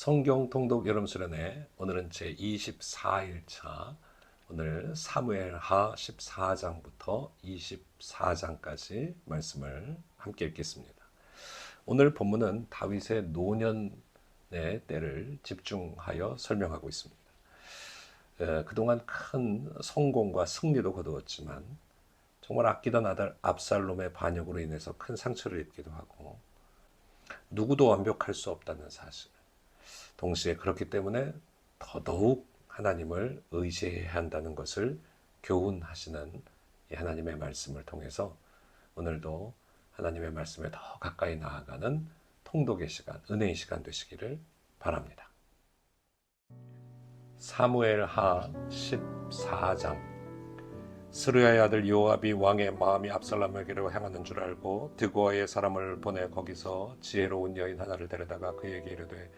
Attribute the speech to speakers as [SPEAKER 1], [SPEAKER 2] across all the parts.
[SPEAKER 1] 성경 통독 여름 수련회 오늘은 제 24일차 오늘 사무엘하 14장부터 24장까지 말씀을 함께 읽겠습니다. 오늘 본문은 다윗의 노년의 때를 집중하여 설명하고 있습니다. 그동안 큰 성공과 승리도 거두었지만 정말 아끼던 아들 압살롬의 반역으로 인해서 큰 상처를 입기도 하고 누구도 완벽할 수 없다는 사실, 동시에 그렇기 때문에 더더욱 하나님을 의지해야 한다는 것을 교훈하시는 이 하나님의 말씀을 통해서 오늘도 하나님의 말씀에 더 가까이 나아가는 통독의 시간, 은혜의 시간 되시기를 바랍니다. 사무엘하 14장. 스루야의 아들 요압이 왕의 마음이 압살롬에게로 향하는 줄 알고 드고아의 사람을 보내 거기서 지혜로운 여인 하나를 데려다가 그에게 이르되,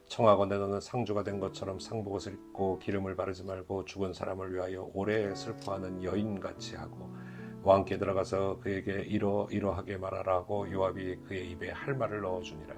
[SPEAKER 1] 청하건대 너는 상주가 된 것처럼 상복옷을 입고 기름을 바르지 말고 죽은 사람을 위하여 오래 슬퍼하는 여인같이 하고 왕께 들어가서 그에게 이러이러하게 말하라고 요압이 그의 입에 할 말을 넣어주니라.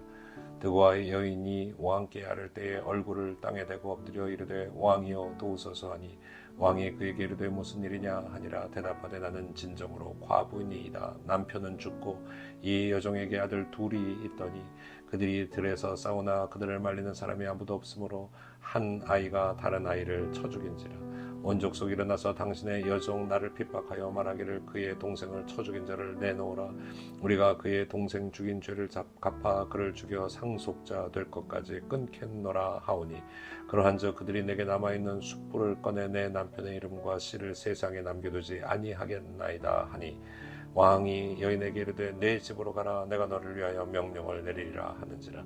[SPEAKER 1] 드고아의 여인이 왕께 아를 때에 얼굴을 땅에 대고 엎드려 이르되, 왕이여 도우소서 하니 왕이 그에게 이르되 무슨 일이냐 하니라. 대답하되 나는 진정으로 과부니이다. 남편은 죽고 이 여종에게 아들 둘이 있더니 그들이 들에서 싸우나 그들을 말리는 사람이 아무도 없으므로 한 아이가 다른 아이를 쳐 죽인지라. 온 족속 일어나서 당신의 여종 나를 핍박하여 말하기를 그의 동생을 쳐 죽인 자를 내놓으라. 우리가 그의 동생 죽인 죄를 갚아 그를 죽여 상속자 될 것까지 끊겠노라 하오니, 그러한즉 그들이 내게 남아있는 숯불을 꺼내 내 남편의 이름과 씨를 세상에 남겨두지 아니하겠나이다 하니, 왕이 여인에게 이르되 내 집으로 가라. 내가 너를 위하여 명령을 내리리라 하는지라.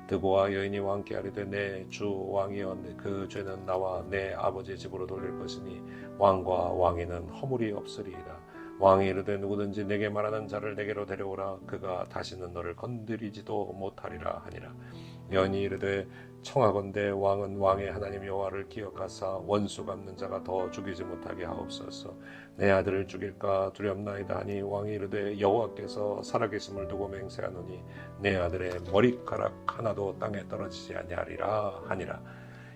[SPEAKER 1] 드고와 여인이 왕께 아뢰되 내 주 왕이여 그 죄는 나와 내 아버지 집으로 돌릴 것이니 왕과 왕위는 허물이 없으리이다. 왕이 이르되 누구든지 내게 말하는 자를 내게로 데려오라. 그가 다시는 너를 건드리지도 못하리라 하니라. 여인이 이르되 청하건대 왕은 왕의 하나님 여호와를 기억하사 원수 갚는 자가 더 죽이지 못하게 하옵소서. 내 아들을 죽일까 두렵나이다 하니, 왕이 이르되 여호와께서 살아계심을 두고 맹세하노니 내 아들의 머리카락 하나도 땅에 떨어지지 아니하리라 하니라.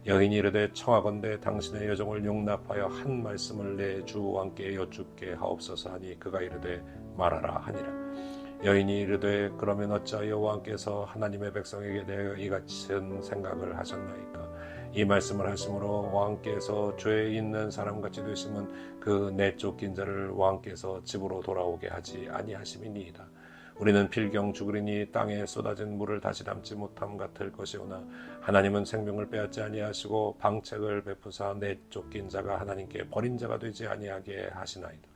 [SPEAKER 1] 여인이 이르되 청하건대 당신의 여종을 용납하여 한 말씀을 내 주 왕께 여쭙게 하옵소서 하니, 그가 이르되 말하라 하니라. 여인이 이르되 그러면 어찌하여 왕께서 하나님의 백성에게 대하여 이 같은 생각을 하셨나이까? 이 말씀을 하심으로 왕께서 죄 있는 사람같이 되심은 그 내쫓긴 자를 왕께서 집으로 돌아오게 하지 아니하심이니이다. 우리는 필경 죽으리니 땅에 쏟아진 물을 다시 담지 못함 같을 것이오나 하나님은 생명을 빼앗지 아니하시고 방책을 베푸사 내쫓긴 자가 하나님께 버린 자가 되지 아니하게 하시나이다.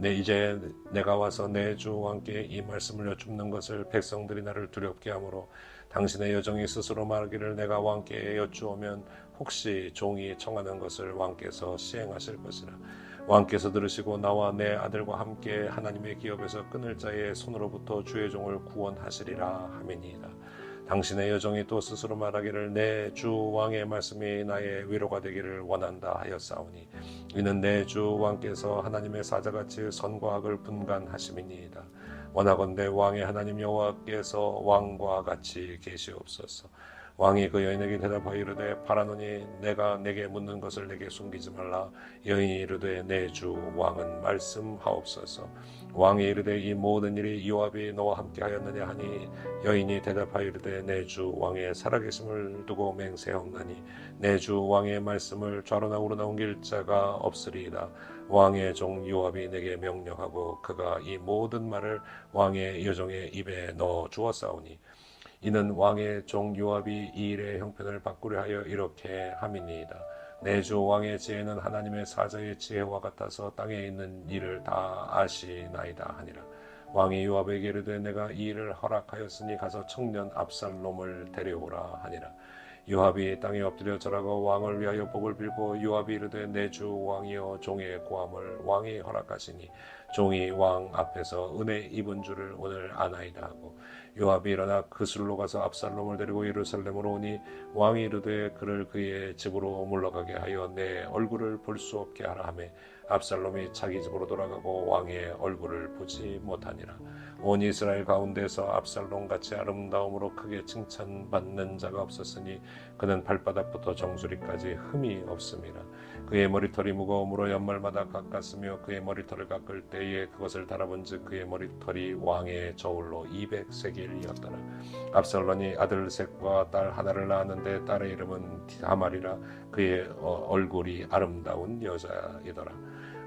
[SPEAKER 1] 이제 내가 와서 내 주 왕께 이 말씀을 여쭙는 것을 백성들이 나를 두렵게 하므로 당신의 여종이 스스로 말하기를 내가 왕께 여쭈오면 혹시 종이 청하는 것을 왕께서 시행하실 것이라. 왕께서 들으시고 나와 내 아들과 함께 하나님의 기업에서 끊을 자의 손으로부터 주의 종을 구원하시리라 하미니이다. 당신의 여종이 또 스스로 말하기를 내 주 왕의 말씀이 나의 위로가 되기를 원한다 하였사오니, 이는 내 주 왕께서 하나님의 사자같이 선과 악을 분간하심이니이다. 원하건대 왕의 하나님 여호와께서 왕과 같이 계시옵소서. 왕이 그 여인에게 대답하여 이르되 바라노니 내가 내게 묻는 것을 내게 숨기지 말라. 여인이 이르되 내 주 왕은 말씀하옵소서. 왕이 이르되 이 모든 일이 요압이 너와 함께 하였느냐 하니, 여인이 대답하여 이르되 내 주 왕의 살아계심을 두고 맹세하옵나니 내 주 왕의 말씀을 좌로나 우로나 옮길 자가 없으리이다. 왕의 종 요압이 내게 명령하고 그가 이 모든 말을 왕의 여종의 입에 넣어 주었사오니, 이는 왕의 종 요압이 이 일의 형편을 바꾸려 하여 이렇게 함이니이다. 내 주 왕의 지혜는 하나님의 사자의 지혜와 같아서 땅에 있는 일을 다 아시나이다 하니라. 왕이 요압에게 이르되 내가 이 일을 허락하였으니 가서 청년 압살롬을 데려오라 하니라. 요압이 땅에 엎드려 절하고 왕을 위하여 복을 빌고 요압이 이르되 내 주 왕이여 종의 고함을 왕이 허락하시니 종이 왕 앞에서 은혜 입은 줄을 오늘 아나이다 하고 요압이 일어나 그술로 가서 압살롬을 데리고 예루살렘으로 오니 왕이 이르되 그를 그의 집으로 물러가게 하여 내 얼굴을 볼 수 없게 하라 하며 압살롬이 자기 집으로 돌아가고 왕의 얼굴을 보지 못하니라. 온 이스라엘 가운데서 압살롬같이 아름다움으로 크게 칭찬받는 자가 없었으니 그는 발바닥부터 정수리까지 흠이 없음이라. 그의 머리털이 무거움으로 연말마다 깎았으며 그의 머리털을 깎을 때에 그것을 달아본즉 그의 머리털이 왕의 저울로 200세겔이었더라. 압살롬이 아들 셋과 딸 하나를 낳았는데 딸의 이름은 다말이라. 그의 얼굴이 아름다운 여자이더라.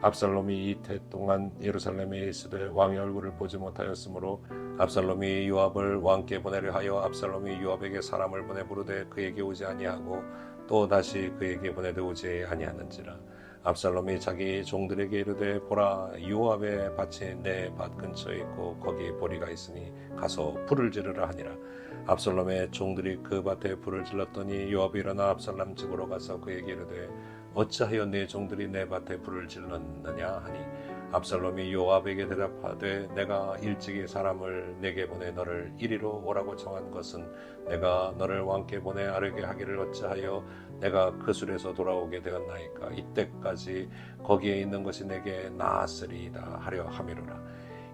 [SPEAKER 1] 압살롬이 이태 동안 예루살렘에 있으되 왕의 얼굴을 보지 못하였으므로 압살롬이 요압을 왕께 보내려 하여 압살롬이 요압에게 사람을 보내 부르되 그에게 오지 아니하고 또 다시 그에게 보내되 오지 아니하는지라. 압살롬이 자기 종들에게 이르되 보라 요압의 밭이 내 밭 근처에 있고 거기 보리가 있으니 가서 불을 지르라 하니라. 압살롬의 종들이 그 밭에 불을 질렀더니 요압이 일어나 압살롬 집으로 가서 그에게 이르되 어찌하여 네 종들이 내 밭에 불을 질렀느냐 하니 압살롬이 요압에게 대답하되 내가 일찍이 사람을 내게 보내 너를 이리로 오라고 정한 것은 내가 너를 왕께 보내 아뢰게 하기를 어찌하여 내가 그술에서 돌아오게 되었나이까. 이때까지 거기에 있는 것이 내게 나았으리이다 하려 함이로라.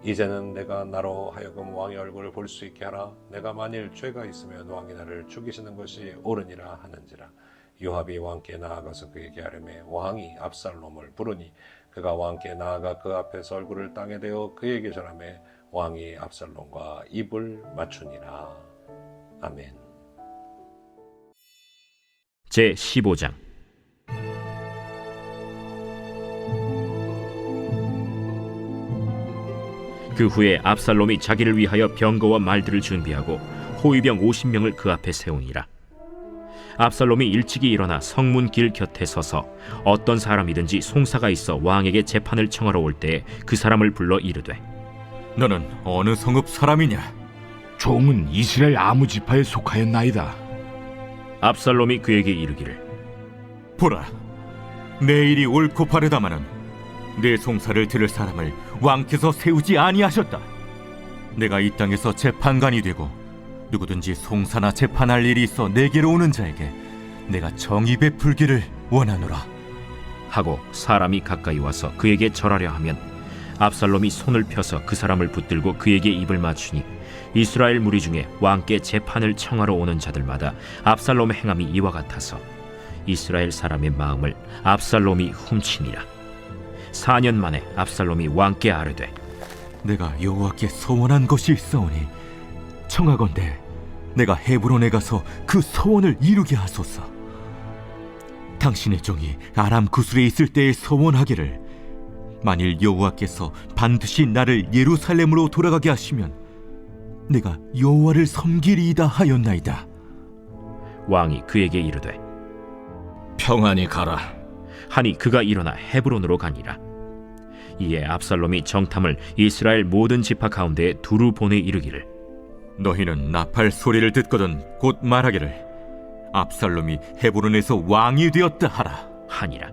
[SPEAKER 1] 이제는 내가 나로 하여금 왕의 얼굴을 볼 수 있게 하라. 내가 만일 죄가 있으면 왕이 나를 죽이시는 것이 옳으니라 하는지라. 요압이 왕께 나아가서 그에게 아뢰매 왕이 압살롬을 부르니 그가 왕께 나아가 그 앞에서 얼굴을 땅에 대어 그에게 전하매 왕이 압살롬과 입을 맞추니라. 아멘.
[SPEAKER 2] 제15장. 그 후에 압살롬이 자기를 위하여 병거와 말들을 준비하고 호위병 50명을 그 앞에 세우니라. 압살롬이 일찍이 일어나 성문 길 곁에 서서 어떤 사람이든지 송사가 있어 왕에게 재판을 청하러 올 때에 그 사람을 불러 이르되
[SPEAKER 3] 너는 어느 성읍 사람이냐?
[SPEAKER 4] 종은 이스라엘 아무 지파에 속하였나이다.
[SPEAKER 2] 압살롬이 그에게 이르기를
[SPEAKER 3] 보라, 내 일이 옳고 바르다마는 내 송사를 들을 사람을 왕께서 세우지 아니하셨다. 내가 이 땅에서 재판관이 되고 누구든지 송사나 재판할 일이 있어 내게로 오는 자에게 내가 정의 베풀기를 원하노라
[SPEAKER 2] 하고 사람이 가까이 와서 그에게 절하려 하면 압살롬이 손을 펴서 그 사람을 붙들고 그에게 입을 맞추니 이스라엘 무리 중에 왕께 재판을 청하러 오는 자들마다 압살롬의 행함이 이와 같아서 이스라엘 사람의 마음을 압살롬이 훔치니라. 4년 만에 압살롬이 왕께 아뢰되
[SPEAKER 3] 내가 여호와께 소원한 것이 있사오니 청하건대 내가 헤브론에 가서 그 소원을 이루게 하소서. 당신의 종이 아람 구술에 있을 때에 소원하기를 만일 여호와께서 반드시 나를 예루살렘으로 돌아가게 하시면 내가 여호와를 섬기리이다 하였나이다.
[SPEAKER 2] 왕이 그에게 이르되
[SPEAKER 4] 평안히 가라.
[SPEAKER 2] 하니 그가 일어나 헤브론으로 가니라. 이에 압살롬이 정탐을 이스라엘 모든 지파 가운데에 두루 보내 이르기를
[SPEAKER 3] 너희는 나팔 소리를 듣거든 곧 말하기를 압살롬이 헤브론에서 왕이 되었다 하라
[SPEAKER 2] 하니라.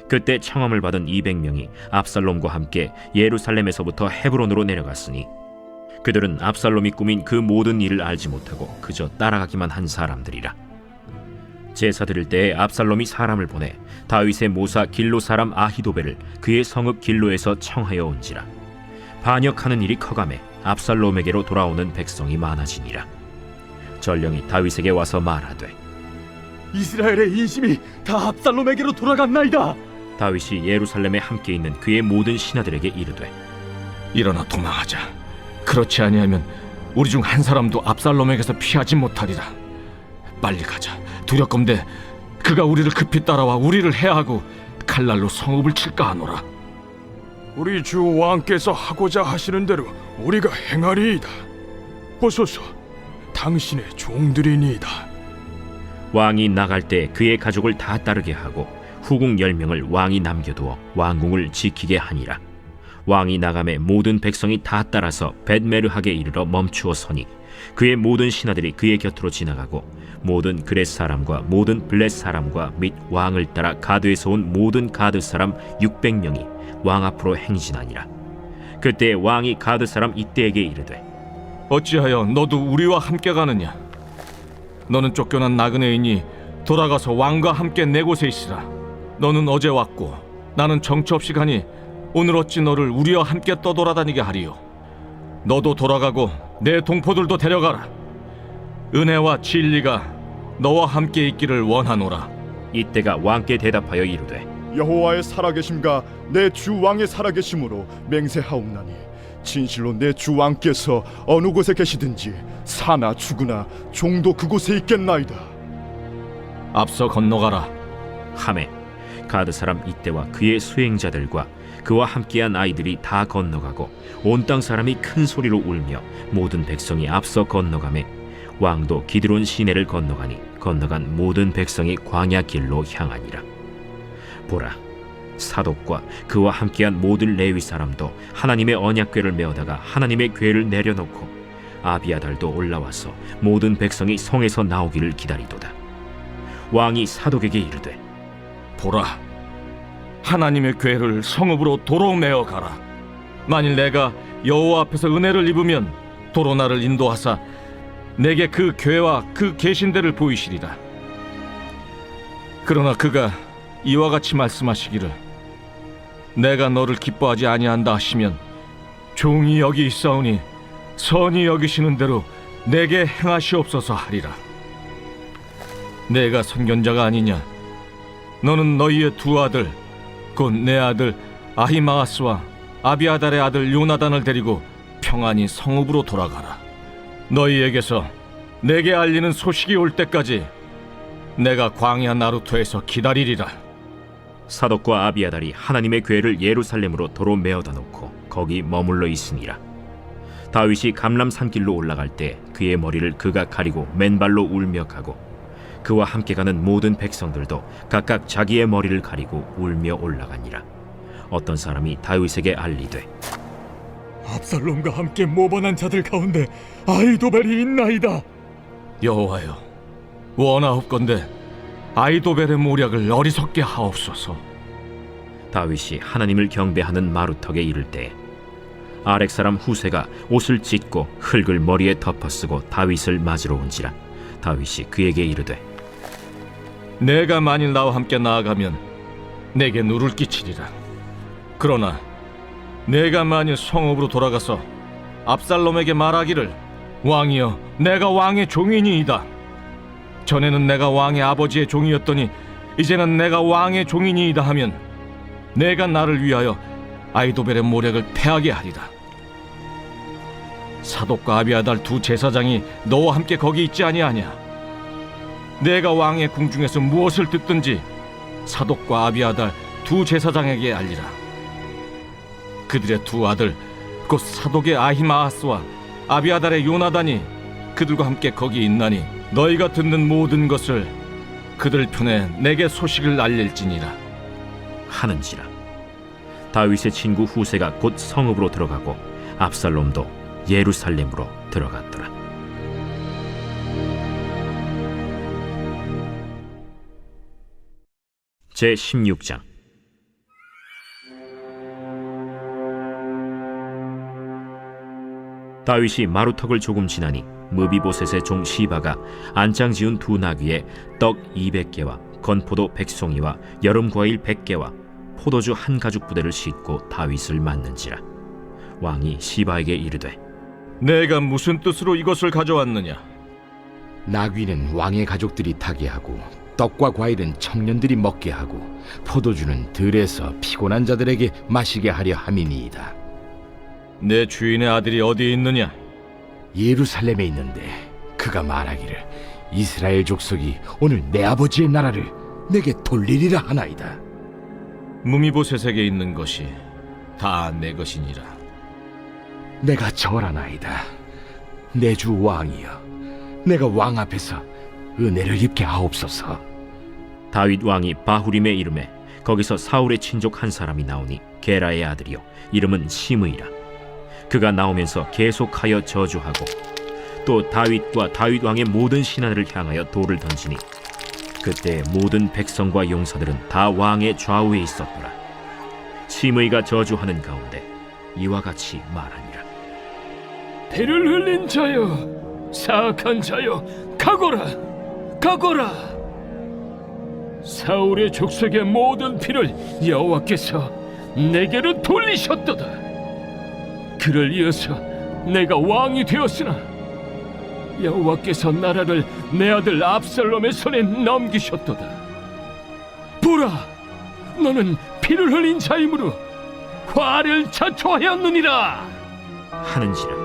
[SPEAKER 2] 그때 청함을 받은 200명이 압살롬과 함께 예루살렘에서부터 헤브론으로 내려갔으니 그들은 압살롬이 꾸민 그 모든 일을 알지 못하고 그저 따라가기만 한 사람들이라. 제사 드릴 때에 압살롬이 사람을 보내 다윗의 모사 길로 사람 아히도벨을 그의 성읍 길로에서 청하여 온지라. 반역하는 일이 커가매 압살롬에게로 돌아오는 백성이 많아지니라. 전령이 다윗에게 와서 말하되
[SPEAKER 5] 이스라엘의 인심이 다 압살롬에게로 돌아갔나이다.
[SPEAKER 2] 다윗이 예루살렘에 함께 있는 그의 모든 신하들에게 이르되
[SPEAKER 4] 일어나 도망하자. 그렇지 아니하면 우리 중 한 사람도 압살롬에게서 피하지 못하리라. 빨리 가자. 두렵건대 그가 우리를 급히 따라와 우리를 해하고 칼날로 성읍을 칠까 하노라.
[SPEAKER 5] 우리 주 왕께서 하고자 하시는 대로 우리가 행하리이다. 보소서, 당신의 종들이니이다.
[SPEAKER 2] 왕이 나갈 때 그의 가족을 다 따르게 하고 후궁 10명을 왕이 남겨두어 왕궁을 지키게 하니라. 왕이 나가매 모든 백성이 다 따라서 벳메르하게 이르러 멈추어 서니 그의 모든 신하들이 그의 곁으로 지나가고 모든 그렛 사람과 모든 블렛 사람과 및 왕을 따라 가드에서 온 모든 가드 사람 600명이 왕 앞으로 행진하니라. 그때 왕이 가드 사람 이때에게 이르되
[SPEAKER 4] 어찌하여 너도 우리와 함께 가느냐? 너는 쫓겨난 나그네이니 돌아가서 왕과 함께 내 곳에 있으라. 너는 어제 왔고 나는 정처 없이 가니 오늘 어찌 너를 우리와 함께 떠돌아다니게 하리요? 너도 돌아가고 내 동포들도 데려가라. 은혜와 진리가 너와 함께 있기를 원하노라.
[SPEAKER 2] 이때가 왕께 대답하여 이르되
[SPEAKER 6] 여호와의 살아계심과 내 주 왕의 살아계심으로 맹세하옵나니 진실로 내 주 왕께서 어느 곳에 계시든지 사나 죽으나 종도 그곳에 있겠나이다.
[SPEAKER 4] 앞서 건너가라.
[SPEAKER 2] 하매 가드 사람 이때와 그의 수행자들과 그와 함께한 아이들이 다 건너가고 온 땅 사람이 큰 소리로 울며 모든 백성이 앞서 건너가매 왕도 기드론 시내를 건너가니 건너간 모든 백성이 광야 길로 향하니라. 보라, 사독과 그와 함께한 모든 레위 사람도 하나님의 언약궤를 메어다가 하나님의 궤를 내려놓고 아비아달도 올라와서 모든 백성이 성에서 나오기를 기다리도다. 왕이 사독에게 이르되
[SPEAKER 4] 보라, 하나님의 궤를 성읍으로 도로 메어 가라. 만일 내가 여호와 앞에서 은혜를 입으면 도로 나를 인도하사 내게 그 궤와 그 계신대를 보이시리라. 그러나 그가 이와 같이 말씀하시기를 내가 너를 기뻐하지 아니한다 하시면 종이 여기 있사오니 선히 여기시는 대로 내게 행하시옵소서 하리라. 내가 선견자가 아니냐? 너는 너희의 두 아들 곧 내 아들 아히마아스와 아비아달의 아들 요나단을 데리고 평안히 성읍으로 돌아가라. 너희에게서 내게 알리는 소식이 올 때까지 내가 광야 나루토에서 기다리리라.
[SPEAKER 2] 사독과 아비아달이 하나님의 궤를 예루살렘으로 도로 메어다 놓고 거기 머물러 있으니라. 다윗이 감람 산길로 올라갈 때 그의 머리를 그가 가리고 맨발로 울며 가고 그와 함께 가는 모든 백성들도 각각 자기의 머리를 가리고 울며 올라가니라. 어떤 사람이 다윗에게 알리되
[SPEAKER 5] 압살롬과 함께 모반한 자들 가운데 아히도벨이 있나이다.
[SPEAKER 4] 여호와여, 원하옵건대 아히도벨의 모략을 어리석게 하옵소서.
[SPEAKER 2] 다윗이 하나님을 경배하는 마루턱에 이를 때 아렉 사람 후세가 옷을 찢고 흙을 머리에 덮어쓰고 다윗을 맞으러 온지라. 다윗이 그에게 이르되
[SPEAKER 4] 내가 만일 나와 함께 나아가면 내게 누를 끼치리라. 그러나 내가 만일 성읍으로 돌아가서 압살롬에게 말하기를 왕이여, 내가 왕의 종이니이다. 전에는 내가 왕의 아버지의 종이었더니 이제는 내가 왕의 종이니이다 하면 내가 나를 위하여 아히도벨의 모략을 패하게 하리라. 사독과 아비아달 두 제사장이 너와 함께 거기 있지 아니하냐? 내가 왕의 궁중에서 무엇을 듣든지 사독과 아비아달 두 제사장에게 알리라. 그들의 두 아들 곧 사독의 아히마아스와 아비아달의 요나단이 그들과 함께 거기 있나니 너희가 듣는 모든 것을 그들 편에 내게 소식을 알릴지니라
[SPEAKER 2] 하는지라. 다윗의 친구 후세가 곧 성읍으로 들어가고 압살롬도 예루살렘으로 들어갔더라. 제16장. 다윗이 마루턱을 조금 지나니 무비보셋의 종 시바가 안장 지은 두 나귀에 떡 200개와 건포도 100송이와 여름 과일 100개와 포도주 한 가죽 부대를 싣고 다윗을 맞는지라. 왕이 시바에게 이르되
[SPEAKER 4] 내가 무슨 뜻으로 이것을 가져왔느냐?
[SPEAKER 7] 나귀는 왕의 가족들이 타게 하고 떡과 과일은 청년들이 먹게 하고 포도주는 들에서 피곤한 자들에게 마시게 하려 함이니이다.
[SPEAKER 4] 내 주인의 아들이 어디 있느냐?
[SPEAKER 7] 예루살렘에 있는데 그가 말하기를 이스라엘 족속이 오늘 내 아버지의 나라를 내게 돌리리라 하나이다.
[SPEAKER 4] 무미보셋에게 있는 것이 다 내 것이니라.
[SPEAKER 7] 내가 절하나이다. 내 주 왕이여, 내가 왕 앞에서 은혜를 입게 하옵소서.
[SPEAKER 2] 다윗 왕이 바후림에 이름에 거기서 사울의 친족 한 사람이 나오니 게라의 아들이요 이름은 시므이라. 그가 나오면서 계속하여 저주하고 또 다윗과 다윗 왕의 모든 신하들을 향하여 돌을 던지니 그때 모든 백성과 용사들은 다 왕의 좌우에 있었더라. 시므이가 저주하는 가운데 이와 같이 말하니라.
[SPEAKER 4] 피를 흘린 자여, 사악한 자여, 가거라, 가거라. 사울의 족속의 모든 피를 여호와께서 내게로 돌리셨도다. 그를 이어서 내가 왕이 되었으나 여호와께서 나라를 내 아들 압살롬의 손에 넘기셨도다. 보라, 너는 피를 흘린 자이므로 화를 자초하였느니라
[SPEAKER 2] 하는지라.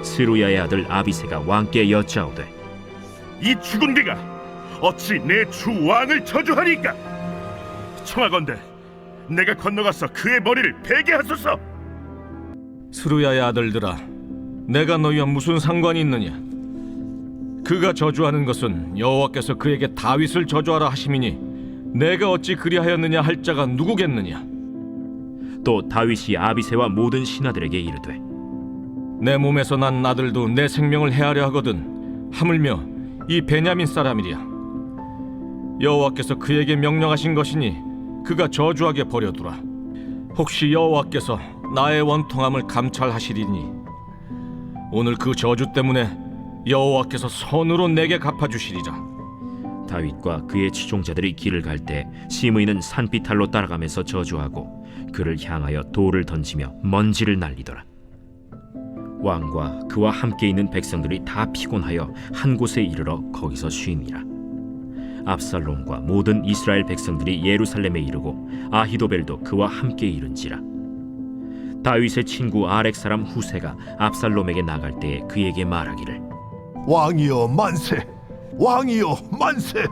[SPEAKER 2] 스루야의 아들 아비새가 왕께 여짜오되,
[SPEAKER 8] 이 죽은 개가 어찌 내 주 왕을 저주하리까? 청하건대 내가 건너가서 그의 머리를 베게 하소서.
[SPEAKER 4] 스루야의 아들들아, 내가 너희와 무슨 상관이 있느냐? 그가 저주하는 것은 여호와께서 그에게 다윗을 저주하라 하심이니 내가 어찌 그리하였느냐 할 자가 누구겠느냐?
[SPEAKER 2] 또 다윗이 아비새와 모든 신하들에게 이르되,
[SPEAKER 4] 내 몸에서 난 아들도 내 생명을 해하려 하거든 하물며 이 베냐민 사람이랴. 여호와께서 그에게 명령하신 것이니 그가 저주하게 버려두라. 혹시 여호와께서 나의 원통함을 감찰하시리니 오늘 그 저주 때문에 여호와께서 선으로 내게 갚아주시리라.
[SPEAKER 2] 다윗과 그의 추종자들이 길을 갈 때 시므이는 산비탈로 따라가면서 저주하고 그를 향하여 돌을 던지며 먼지를 날리더라. 왕과 그와 함께 있는 백성들이 다 피곤하여 한 곳에 이르러 거기서 쉬니라. 압살롬과 모든 이스라엘 백성들이 예루살렘에 이르고 아히도벨도 그와 함께 이른지라. 다윗의 친구 아렉 사람 후세가 압살롬에게 나갈 때에 그에게 말하기를,
[SPEAKER 9] 왕이여 만세! 왕이여 만세!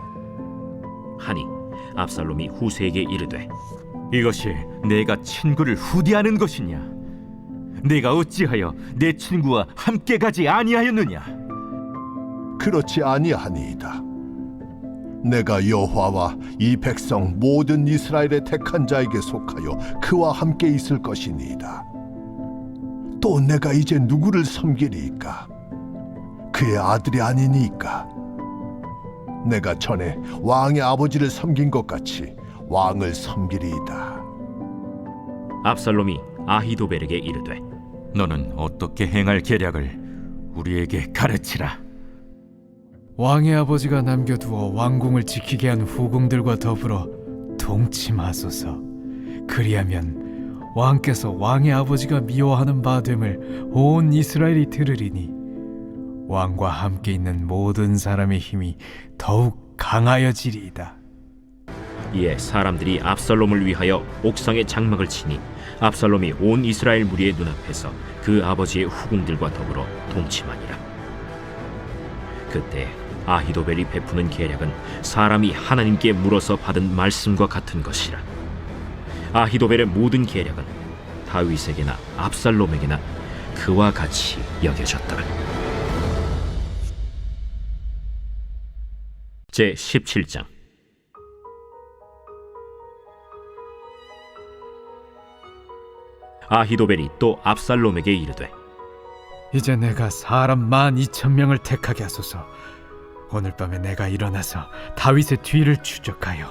[SPEAKER 2] 하니 압살롬이 후세에게 이르되,
[SPEAKER 3] 이것이 내가 친구를 후대하는 것이냐? 내가 어찌하여 내 친구와 함께 가지 아니하였느냐?
[SPEAKER 9] 그렇지 아니하니이다. 내가 여호와와 이 백성 모든 이스라엘의 택한 자에게 속하여 그와 함께 있을 것이니이다. 또 내가 이제 누구를 섬기리이까? 그의 아들이 아니니까. 내가 전에 왕의 아버지를 섬긴 것 같이 왕을 섬기리이다.
[SPEAKER 2] 압살롬이 아히도벨에게 이르되,
[SPEAKER 3] 너는 어떻게 행할 계략을 우리에게 가르치라.
[SPEAKER 5] 왕의 아버지가 남겨두어 왕궁을 지키게 한 후궁들과 더불어 동침하소서. 그리하면 왕께서 왕의 아버지가 미워하는 바 됨을 온 이스라엘이 들으리니 왕과 함께 있는 모든 사람의 힘이 더욱 강하여지리이다.
[SPEAKER 2] 이에 사람들이 압살롬을 위하여 옥상에 장막을 치니 압살롬이 온 이스라엘 무리의 눈앞에서 그 아버지의 후궁들과 더불어 동침하니라. 그때 아히도벨이 베푸는 계략은 사람이 하나님께 물어서 받은 말씀과 같은 것이라. 아히도벨의 모든 계략은 다윗에게나 압살롬에게나 그와 같이 여겨졌더라. 제 17장. 아히도벨이 또 압살롬에게 이르되,
[SPEAKER 5] 이제 내가 사람 12,000명을 택하게 하소서. 오늘 밤에 내가 일어나서 다윗의 뒤를 추적하여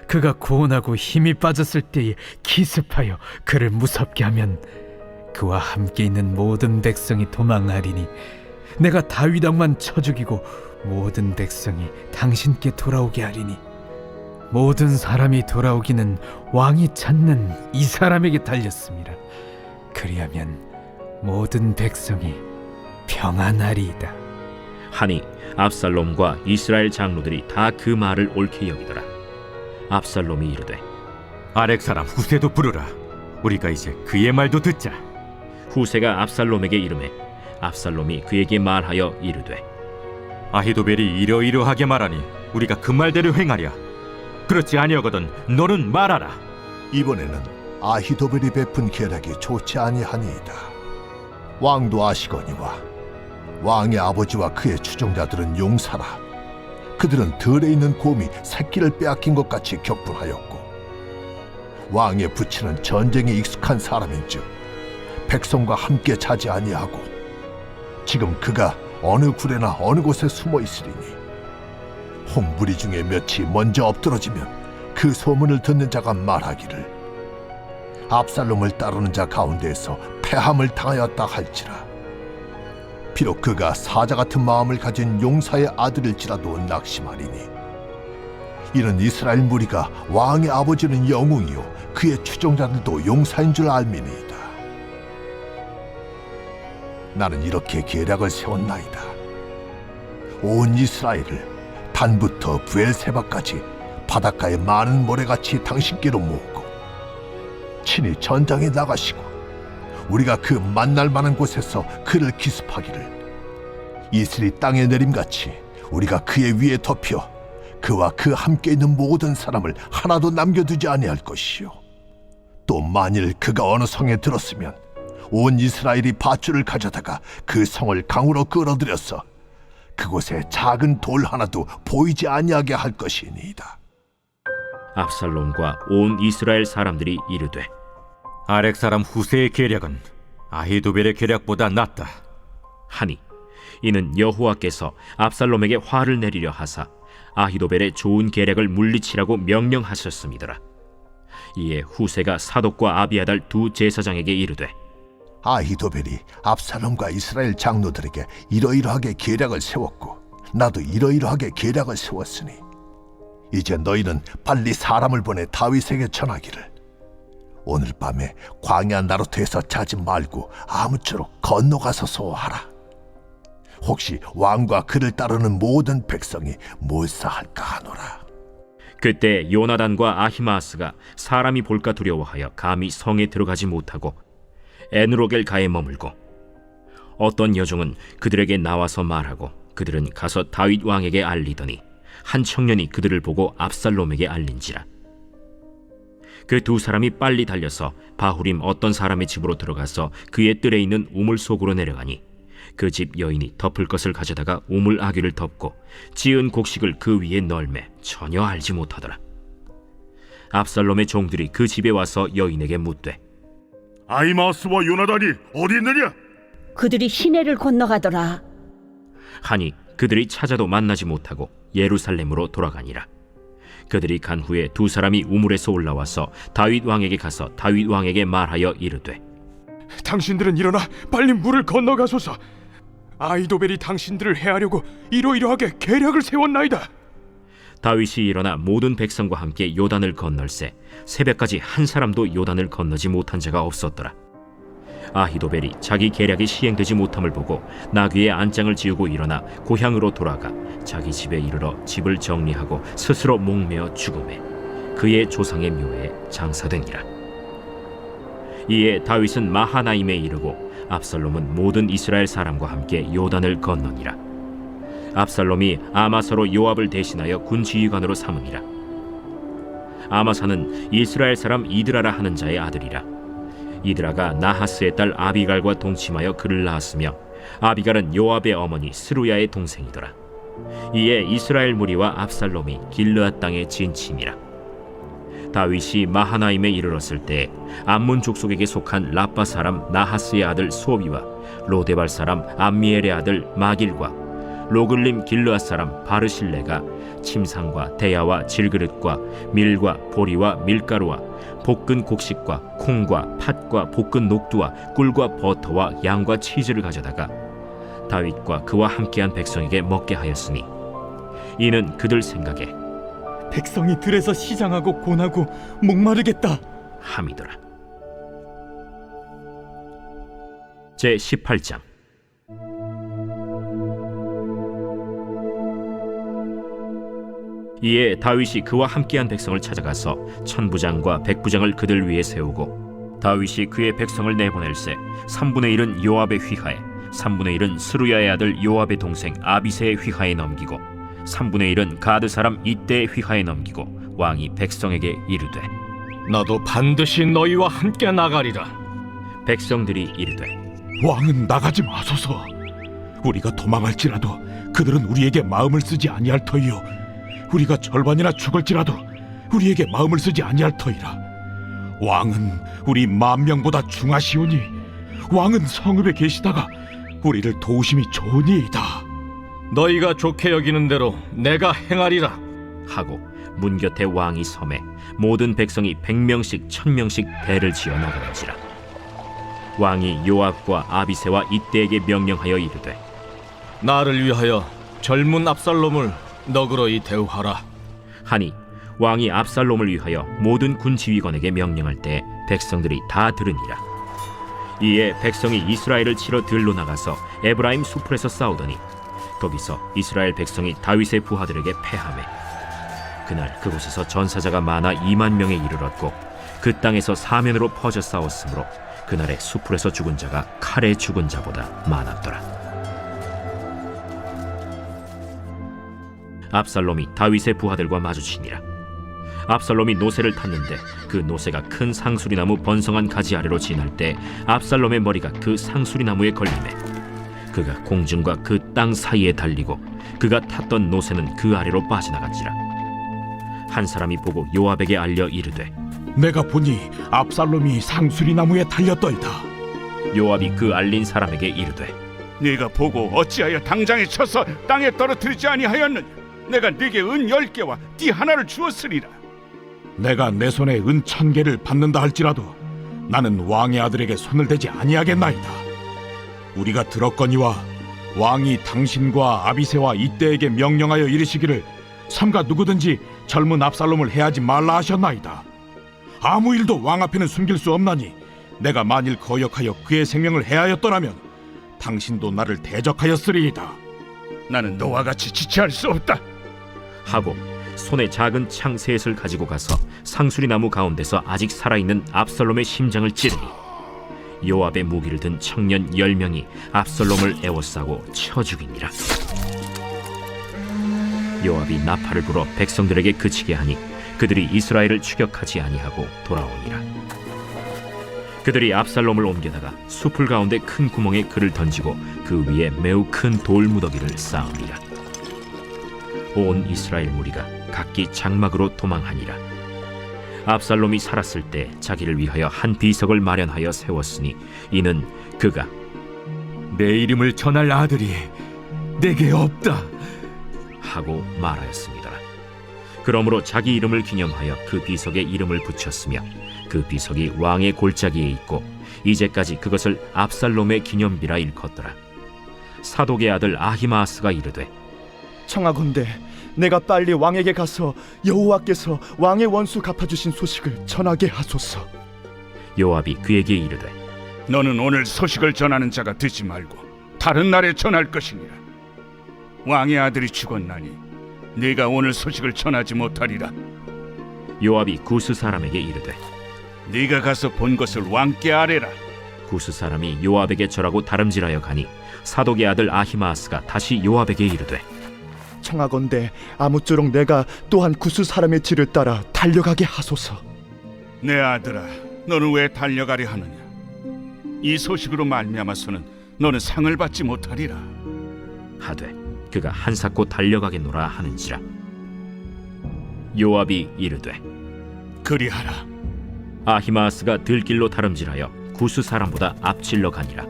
[SPEAKER 5] 그가 고온하고 힘이 빠졌을 때에 기습하여 그를 무섭게 하면 그와 함께 있는 모든 백성이 도망하리니 내가 다윗 왕만 쳐 죽이고 모든 백성이 당신께 돌아오게 하리니 모든 사람이 돌아오기는 왕이 찾는 이 사람에게 달렸습니다. 그리하면 모든 백성이 평안하리이다.
[SPEAKER 2] 하니 압살롬과 이스라엘 장로들이 다 그 말을 옳게 여기더라. 압살롬이 이르되,
[SPEAKER 3] 아렉 사람 후세도 부르라. 우리가 이제 그의 말도 듣자.
[SPEAKER 2] 후세가 압살롬에게 이르매 압살롬이 그에게 말하여 이르되,
[SPEAKER 3] 아히도벨이 이러이러하게 말하니 우리가 그 말대로 행하랴. 그렇지 아니하거든 너는 말하라.
[SPEAKER 9] 이번에는 아히도벨이 베푼 계략이 좋지 아니하니이다. 왕도 아시거니와 왕의 아버지와 그의 추종자들은 용사라. 그들은 들에 있는 곰이 새끼를 빼앗긴 것 같이 격분하였고 왕의 부친은 전쟁에 익숙한 사람인즉 백성과 함께 자지 아니하고 지금 그가 어느 굴에나 어느 곳에 숨어 있으리니 홍무리 중에 몇이 먼저 엎드러지면 그 소문을 듣는 자가 말하기를 압살롬을 따르는 자 가운데에서 패함을 당하였다 할지라 비록 그가 사자 같은 마음을 가진 용사의 아들일지라도 낙심하리니 이는 이스라엘 무리가 왕의 아버지는 영웅이요 그의 추종자들도 용사인 줄 알미니이다. 나는 이렇게 계략을 세웠나이다. 온 이스라엘을 단부터 부엘세바까지 바닷가의 많은 모래같이 당신께로 모으고 친히 전장에 나가시고 우리가 그 만날 만한 곳에서 그를 기습하기를 이슬이 땅에 내림같이 우리가 그의 위에 덮여 그와 그 함께 있는 모든 사람을 하나도 남겨두지 아니할 것이요 또 만일 그가 어느 성에 들었으면 온 이스라엘이 밧줄을 가져다가 그 성을 강으로 끌어들여서 그곳에 작은 돌 하나도 보이지 아니하게 할 것이니이다.
[SPEAKER 2] 압살롬과 온 이스라엘 사람들이 이르되
[SPEAKER 3] 아렉 사람 후세의 계략은 아히도벨의 계략보다 낫다
[SPEAKER 2] 하니 이는 여호와께서 압살롬에게 화를 내리려 하사 아히도벨의 좋은 계략을 물리치라고 명령하셨음이더라. 이에 후세가 사독과 아비아달 두 제사장에게 이르되
[SPEAKER 9] 아히도벨이 압살롬과 이스라엘 장로들에게 이러이러하게 계략을 세웠고 나도 이러이러하게 계략을 세웠으니 이제 너희는 빨리 사람을 보내 다윗에게 전하기를 오늘 밤에 광야 나루트에서 자지 말고 아무쪼록 건너가서 소하라. 혹시 왕과 그를 따르는 모든 백성이 몰사할까 하노라.
[SPEAKER 2] 그때 요나단과 아히마아스가 사람이 볼까 두려워하여 감히 성에 들어가지 못하고 에누로겔가에 머물고 어떤 여종은 그들에게 나와서 말하고 그들은 가서 다윗 왕에게 알리더니 한 청년이 그들을 보고 압살롬에게 알린지라. 그 두 사람이 빨리 달려서 바후림 어떤 사람의 집으로 들어가서 그의 뜰에 있는 우물 속으로 내려가니 그 집 여인이 덮을 것을 가져다가 우물 아귀를 덮고 지은 곡식을 그 위에 널매 전혀 알지 못하더라. 압살롬의 종들이 그 집에 와서 여인에게 묻되
[SPEAKER 8] 아히마아스와 요나단이 어디 있느냐?
[SPEAKER 10] 그들이 시내를 건너가더라.
[SPEAKER 2] 하니 그들이 찾아도 만나지 못하고 예루살렘으로 돌아가니라. 그들이 간 후에 두 사람이 우물에서 올라와서 다윗 왕에게 가서 다윗 왕에게 말하여 이르되
[SPEAKER 11] 당신들은 일어나 빨리 물을 건너가소서. 아히도벨이 당신들을 해하려고 이러이러하게 계략을 세웠나이다.
[SPEAKER 2] 다윗이 일어나 모든 백성과 함께 요단을 건널새 새벽까지 한 사람도 요단을 건너지 못한 자가 없었더라. 아히도벨이 자기 계략이 시행되지 못함을 보고 나귀의 안장을 지우고 일어나 고향으로 돌아가 자기 집에 이르러 집을 정리하고 스스로 목매어 죽음에 그의 조상의 묘에 장사되니라. 이에 다윗은 마하나임에 이르고 압살롬은 모든 이스라엘 사람과 함께 요단을 건너니라. 압살롬이 아마사로 요압을 대신하여 군지휘관으로 삼으니라. 아마사는 이스라엘 사람 이드라라 하는 자의 아들이라. 이드라가 나하스의 딸 아비갈과 동침하여 그를 낳았으며 아비갈은 요압의 어머니 스루야의 동생이더라. 이에 이스라엘 무리와 압살롬이 길르앗 땅에 진침이라. 다윗이 마하나임에 이르렀을 때 암몬 족속에게 속한 라빠 사람 나하스의 아들 소비와 로데발 사람 암미엘의 아들 마길과 로글림 길르앗 사람 바르실레가 침상과 대야와 질그릇과 밀과 보리와 밀가루와 볶은 곡식과 콩과 팥과 볶은 녹두와 꿀과 버터와 양과 치즈를 가져다가 다윗과 그와 함께한 백성에게 먹게 하였으니 이는 그들 생각에
[SPEAKER 11] 백성이 들에서 시장하고 곤하고 목마르겠다
[SPEAKER 2] 함이더라. 제 18장. 이에 다윗이 그와 함께한 백성을 찾아가서 천부장과 백부장을 그들 위에 세우고 다윗이 그의 백성을 내보낼새 3분의 1은 요압의 휘하에 3분의 1은 스루야의 아들 요압의 동생 아비새의 휘하에 넘기고 3분의 1은 가드 사람 이때의 휘하에 넘기고 왕이 백성에게 이르되
[SPEAKER 4] 나도 반드시 너희와 함께 나가리라.
[SPEAKER 2] 백성들이 이르되
[SPEAKER 8] 왕은 나가지 마소서. 우리가 도망할지라도 그들은 우리에게 마음을 쓰지 아니할 터이요 우리가 절반이나 죽을지라도 우리에게 마음을 쓰지 아니할 터이라. 왕은 우리 10,000명보다 중하시오니 왕은 성읍에 계시다가 우리를 도우심이 좋으니이다.
[SPEAKER 4] 너희가 좋게 여기는 대로 내가 행하리라
[SPEAKER 2] 하고 문 곁에 왕이 섬에 모든 백성이 100명씩 1000명씩 대를 지어 나가는지라. 왕이 요압과 아비새와 이때에게 명령하여 이르되
[SPEAKER 4] 나를 위하여 젊은 압살롬을 너그러이 대우하라.
[SPEAKER 2] 하니 왕이 압살롬을 위하여 모든 군 지휘관에게 명령할 때 백성들이 다 들으니라. 이에 백성이 이스라엘을 치러 들로 나가서 에브라임 수풀에서 싸우더니 거기서 이스라엘 백성이 다윗의 부하들에게 패하매 그날 그곳에서 전사자가 많아 2만 명에 이르렀고 그 땅에서 사면으로 퍼져 싸웠으므로 그날의 수풀에서 죽은 자가 칼에 죽은 자보다 많았더라. 압살롬이 다윗의 부하들과 마주치니라. 압살롬이 노새를 탔는데 그 노새가 큰 상수리나무 번성한 가지 아래로 지날 때 압살롬의 머리가 그 상수리나무에 걸리매 그가 공중과 그 땅 사이에 달리고 그가 탔던 노새는 그 아래로 빠져나간지라. 한 사람이 보고 요압에게 알려 이르되
[SPEAKER 8] 내가 보니 압살롬이 상수리 나무에 달렸더이다.
[SPEAKER 2] 요압이 그 알린 사람에게 이르되
[SPEAKER 12] 네가 보고 어찌하여 당장에 쳐서 땅에 떨어뜨리지 아니하였느냐? 내가 네게 은 10개와 띠 하나를 주었으리라.
[SPEAKER 8] 내가 내 손에 은 1000개를 받는다 할지라도 나는 왕의 아들에게 손을 대지 아니하겠나이다. 우리가 들었거니와 왕이 당신과 아비새와 이때에게 명령하여 이르시기를 삼가 누구든지 젊은 압살롬을 해하지 말라 하셨나이다. 아무 일도 왕 앞에는 숨길 수 없나니 내가 만일 거역하여 그의 생명을 해하였더라면 당신도 나를 대적하였으리이다.
[SPEAKER 12] 나는 너와 같이 지체할 수 없다.
[SPEAKER 2] 하고 손에 작은 창 셋을 가지고 가서 상수리나무 가운데서 아직 살아있는 압살롬의 심장을 찌르니 요압의 무기를 든 청년 10명이 압살롬을 에워싸고 쳐 죽이니라. 요압이 나팔을 불어 백성들에게 그치게 하니 그들이 이스라엘을 추격하지 아니하고 돌아오니라. 그들이 압살롬을 옮겨다가 숲을 가운데 큰 구멍에 그를 던지고 그 위에 매우 큰 돌무더기를 쌓으니라. 온 이스라엘 무리가 각기 장막으로 도망하니라. 압살롬이 살았을 때 자기를 위하여 한 비석을 마련하여 세웠으니 이는 그가
[SPEAKER 3] 내 이름을 전할 아들이 내게 없다
[SPEAKER 2] 하고 말하였습니다. 그러므로 자기 이름을 기념하여 그 비석에 이름을 붙였으며 그 비석이 왕의 골짜기에 있고 이제까지 그것을 압살롬의 기념비라 일컫더라. 사독의 아들 아히마아스가 이르되
[SPEAKER 6] 청하건대 내가 빨리 왕에게 가서 여호와께서 왕의 원수 갚아주신 소식을 전하게 하소서.
[SPEAKER 2] 요압이 그에게 이르되
[SPEAKER 12] 너는 오늘 소식을 전하는 자가 되지 말고 다른 날에 전할 것이니라. 왕의 아들이 죽었나니 네가 오늘 소식을 전하지 못하리라.
[SPEAKER 2] 요압이 구스 사람에게 이르되
[SPEAKER 12] 네가 가서 본 것을 왕께 아뢰라.
[SPEAKER 2] 구스 사람이 요압에게 절하고 다름질하여 가니 사독의 아들 아히마아스가 다시 요압에게 이르되
[SPEAKER 6] 청하건대 아무쪼록 내가 또한 구스 사람의 뒤를 따라 달려가게 하소서.
[SPEAKER 12] 내 아들아, 너는 왜 달려가려 하느냐? 이 소식으로 말미암아서는 너는 상을 받지 못하리라.
[SPEAKER 2] 하되 그가 한사코 달려가겠노라 하는지라. 요압이 이르되
[SPEAKER 12] 그리하라.
[SPEAKER 2] 아히마아스가 들길로 다름질하여 구스 사람보다 앞질러 가니라.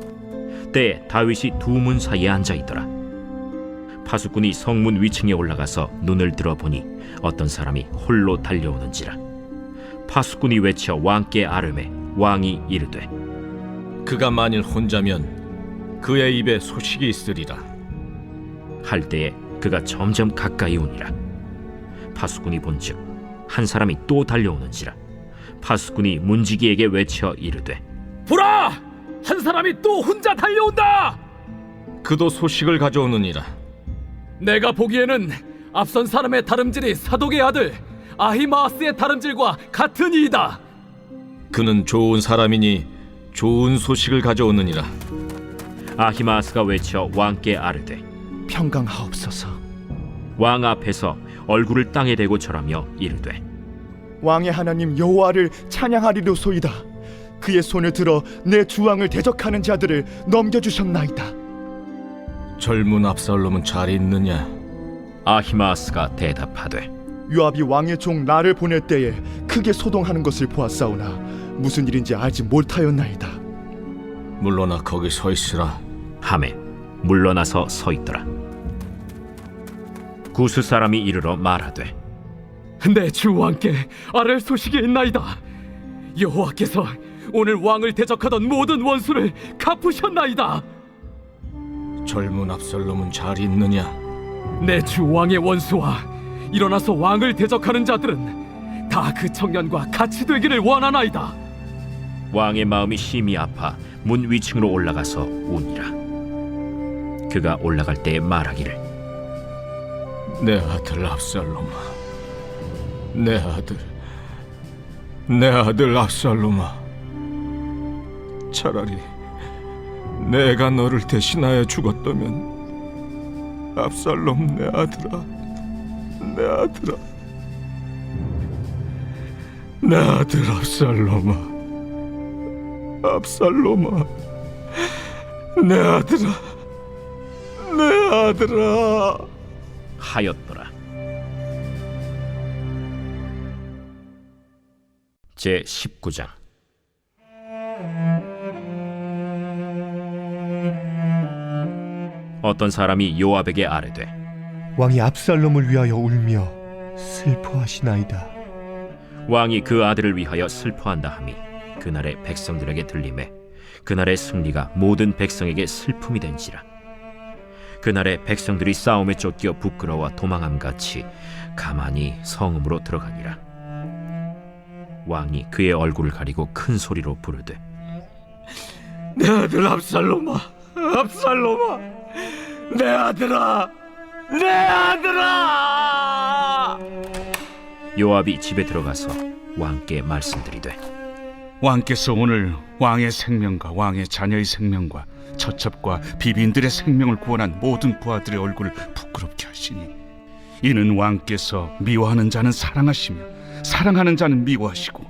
[SPEAKER 2] 때에 다윗이 두 문 사이에 앉아 있더라. 파수꾼이 성문 위층에 올라가서 눈을 들어보니 어떤 사람이 홀로 달려오는지라. 파수꾼이 외쳐 왕께 아뢰매 왕이 이르되
[SPEAKER 4] 그가 만일 혼자면 그의 입에 소식이 있으리라.
[SPEAKER 2] 할 때에 그가 점점 가까이 오니라. 파수꾼이 본즉 한 사람이 또 달려오는지라. 파수꾼이 문지기에게 외쳐 이르되
[SPEAKER 4] 보라! 한 사람이 또 혼자 달려온다! 그도 소식을 가져오느니라. 내가 보기에는 앞선 사람의 다름질이 사독의 아들 아히마아스의 다름질과 같은 이이다. 그는 좋은 사람이니 좋은 소식을 가져오느니라.
[SPEAKER 2] 아히마아스가 외쳐 왕께 아뢰되
[SPEAKER 6] 평강하옵소서.
[SPEAKER 2] 왕 앞에서 얼굴을 땅에 대고 절하며 이르되
[SPEAKER 6] 왕의 하나님 여호와를 찬양하리로소이다. 그의 손을 들어 내 주왕을 대적하는 자들을 넘겨주셨나이다.
[SPEAKER 4] 젊은 압살롬은 잘 있느냐?
[SPEAKER 2] 아히마아스가 대답하되
[SPEAKER 6] 요압이 왕의 종 나를 보낼 때에 크게 소동하는 것을 보았사오나 무슨 일인지 알지 못하였나이다.
[SPEAKER 4] 물러나 거기 서 있으라
[SPEAKER 2] 하매 물러나서 서 있더라. 구스 사람이 이르러 말하되
[SPEAKER 11] 내 주 왕께 아랠 소식이 있나이다. 여호와께서 오늘 왕을 대적하던 모든 원수를 갚으셨나이다.
[SPEAKER 4] 젊은 압살롬은 잘 있느냐?
[SPEAKER 11] 내 주 왕의 원수와 일어나서 왕을 대적하는 자들은 다 그 청년과 같이 되기를 원하나이다.
[SPEAKER 2] 왕의 마음이 심히 아파 문 위층으로 올라가서 우니라. 그가 올라갈 때에 말하기를
[SPEAKER 4] 내 아들 압살롬아, 내 아들 압살롬아, 차라리 내가 너를 대신하여 죽었다면 압살롬 내 아들아, 내 아들 압살롬아, 내 아들아
[SPEAKER 2] 하였더라. 제 19장. 어떤 사람이 요압에게 아뢰되
[SPEAKER 13] 왕이 압살롬을 위하여 울며 슬퍼하시나이다.
[SPEAKER 2] 왕이 그 아들을 위하여 슬퍼한다 함이 그날의 백성들에게 들리매 그날의 승리가 모든 백성에게 슬픔이 된지라. 그날의 백성들이 싸움에 쫓겨 부끄러워 도망함같이 가만히 성읍으로 들어가니라. 왕이 그의 얼굴을 가리고 큰 소리로 부르되
[SPEAKER 4] 내 아들 압살롬아, 내 아들아.
[SPEAKER 2] 요압이 집에 들어가서 왕께 말씀드리되
[SPEAKER 12] 왕께서 오늘 왕의 생명과 왕의 자녀의 생명과 처첩과 비빈들의 생명을 구원한 모든 부하들의 얼굴을 부끄럽게 하시니 이는 왕께서 미워하는 자는 사랑하시며 사랑하는 자는 미워하시고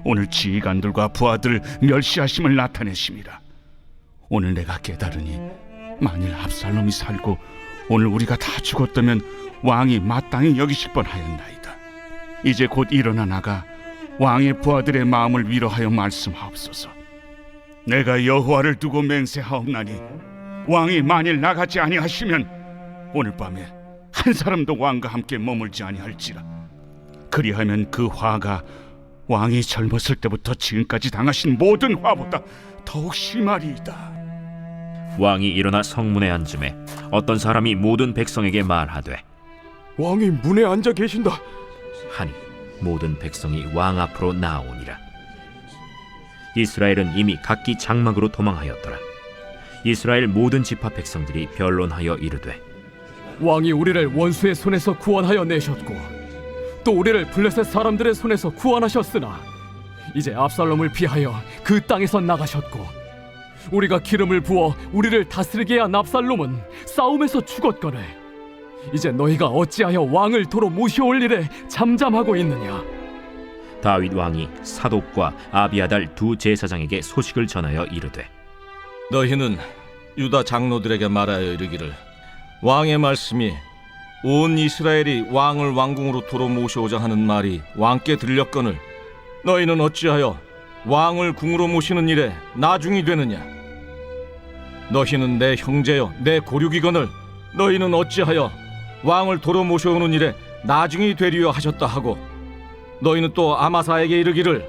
[SPEAKER 12] 오늘 지휘관들과 부하들을 멸시하심을 나타내심이라. 오늘 내가 깨달으니 만일 압살롬이 살고 오늘 우리가 다 죽었다면 왕이 마땅히 여기실 뻔하였나이다. 이제 곧 일어나 나가 왕의 부하들의 마음을 위로하여 말씀하옵소서. 내가 여호와를 두고 맹세하옵나니 왕이 만일 나가지 아니하시면 오늘 밤에 한 사람도 왕과 함께 머물지 아니할지라. 그리하면 그 화가 왕이 젊었을 때부터 지금까지 당하신 모든 화보다 더욱 심하리이다.
[SPEAKER 2] 왕이 일어나 성문에 앉음에 어떤 사람이 모든 백성에게 말하되
[SPEAKER 11] 왕이 문에 앉아 계신다
[SPEAKER 2] 하니 모든 백성이 왕 앞으로 나아오니라. 이스라엘은 이미 각기 장막으로 도망하였더라. 이스라엘 모든 지파 백성들이 변론하여 이르되
[SPEAKER 11] 왕이 우리를 원수의 손에서 구원하여 내셨고 또 우리를 블레셋 사람들의 손에서 구원하셨으나 이제 압살롬을 피하여 그 땅에서 나가셨고 우리가 기름을 부어 우리를 다스리게 한 압살롬은 싸움에서 죽었거늘 이제 너희가 어찌하여 왕을 도로 모셔올 일에 잠잠하고 있느냐.
[SPEAKER 2] 다윗 왕이 사독과 아비아달 두 제사장에게 소식을 전하여 이르되
[SPEAKER 4] 너희는 유다 장로들에게 말하여 이르기를 왕의 말씀이 온 이스라엘이 왕을 왕궁으로 도로 모셔오자 하는 말이 왕께 들렸거늘 너희는 어찌하여 왕을 궁으로 모시는 일에 나중이 되느냐. 너희는 내 형제여 내 고륙이거늘 너희는 어찌하여 왕을 도로 모셔오는 일에 나중이 되리여 하셨다 하고 너희는 또 아마사에게 이르기를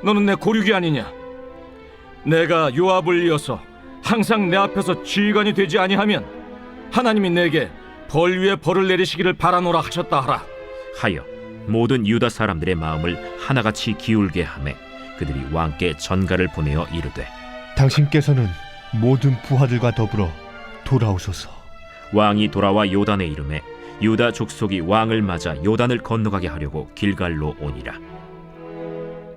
[SPEAKER 4] 너는 내 고륙이 아니냐. 내가 요압을 이어서 항상 내 앞에서 지휘관이 되지 아니하면 하나님이 내게 벌 위에 벌을 내리시기를 바라노라 하셨다 하라
[SPEAKER 2] 하여 모든 유다 사람들의 마음을 하나같이 기울게 하매 그들이 왕께 전가를 보내어 이르되
[SPEAKER 13] 당신께서는 모든 부하들과 더불어 돌아오소서.
[SPEAKER 2] 왕이 돌아와 요단에 이르매 유다 족속이 왕을 맞아 요단을 건너가게 하려고 길갈로 오니라.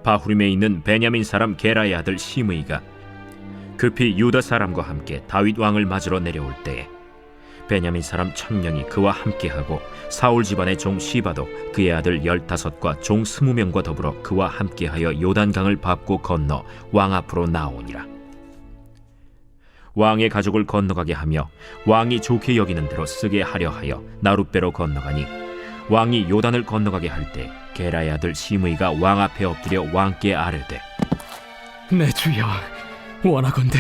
[SPEAKER 2] 바후림에 있는 베냐민 사람 게라의 아들 시므이가 급히 유다 사람과 함께 다윗 왕을 맞으러 내려올 때에 베냐민 사람 1000명이 그와 함께하고 사울 집안의 종 시바도 그의 아들 15과 종 20명과 더불어 그와 함께하여 요단강을 밟고 건너 왕 앞으로 나오니라. 왕의 가족을 건너가게 하며 왕이 좋게 여기는 대로 쓰게 하려 하여 나룻배로 건너가니 왕이 요단을 건너가게 할 때 게라의 아들 시므이가 왕 앞에 엎드려 왕께 아뢰되
[SPEAKER 11] 내 주여 원하건대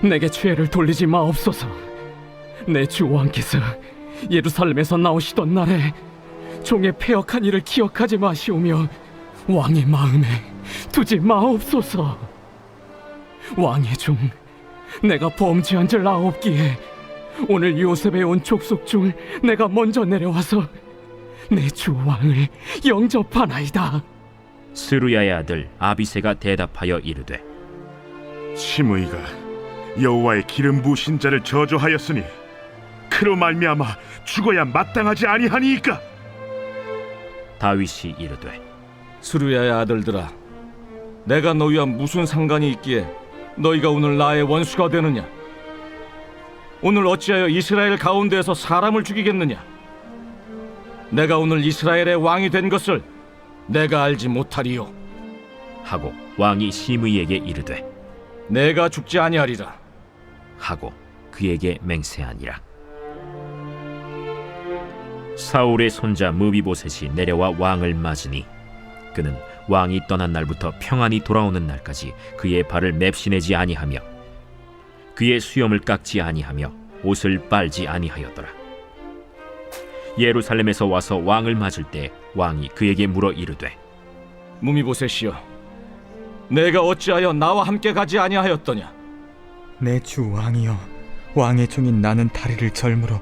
[SPEAKER 11] 내게 죄를 돌리지 마옵소서. 내 주 왕께서 예루살렘에서 나오시던 날에 종의 패역한 일을 기억하지 마시오며 왕의 마음에 두지 마옵소서. 왕의 종, 내가 범죄한 줄 아옵기에 오늘 요셉에 온 족속 중 내가 먼저 내려와서 내 주 왕을 영접하나이다.
[SPEAKER 2] 스루야의 아들 아비새가 대답하여 이르되
[SPEAKER 8] 시므이가 여호와의 기름 부으신 자를 저주하였으니 그로 말미암아 죽어야 마땅하지 아니하니이까.
[SPEAKER 2] 다윗이 이르되
[SPEAKER 4] 스루야의 아들들아, 내가 너희와 무슨 상관이 있기에 너희가 오늘 나의 원수가 되느냐? 오늘 어찌하여 이스라엘 가운데에서 사람을 죽이겠느냐? 내가 오늘 이스라엘의 왕이 된 것을 내가 알지 못하리요.
[SPEAKER 2] 하고 왕이 시므이에게 이르되
[SPEAKER 4] 내가 죽지 아니하리라
[SPEAKER 2] 하고 그에게 맹세하니라. 사울의 손자 무비보셋이 내려와 왕을 맞으니 그는 왕이 떠난 날부터 평안히 돌아오는 날까지 그의 발을 맵시내지 아니하며 그의 수염을 깎지 아니하며 옷을 빨지 아니하였더라. 예루살렘에서 와서 왕을 맞을 때 왕이 그에게 물어 이르되
[SPEAKER 4] 무미보셋이여, 내가 어찌하여 나와 함께 가지 아니하였더냐?
[SPEAKER 14] 내 주 왕이여, 왕의 종인 나는 다리를 절므로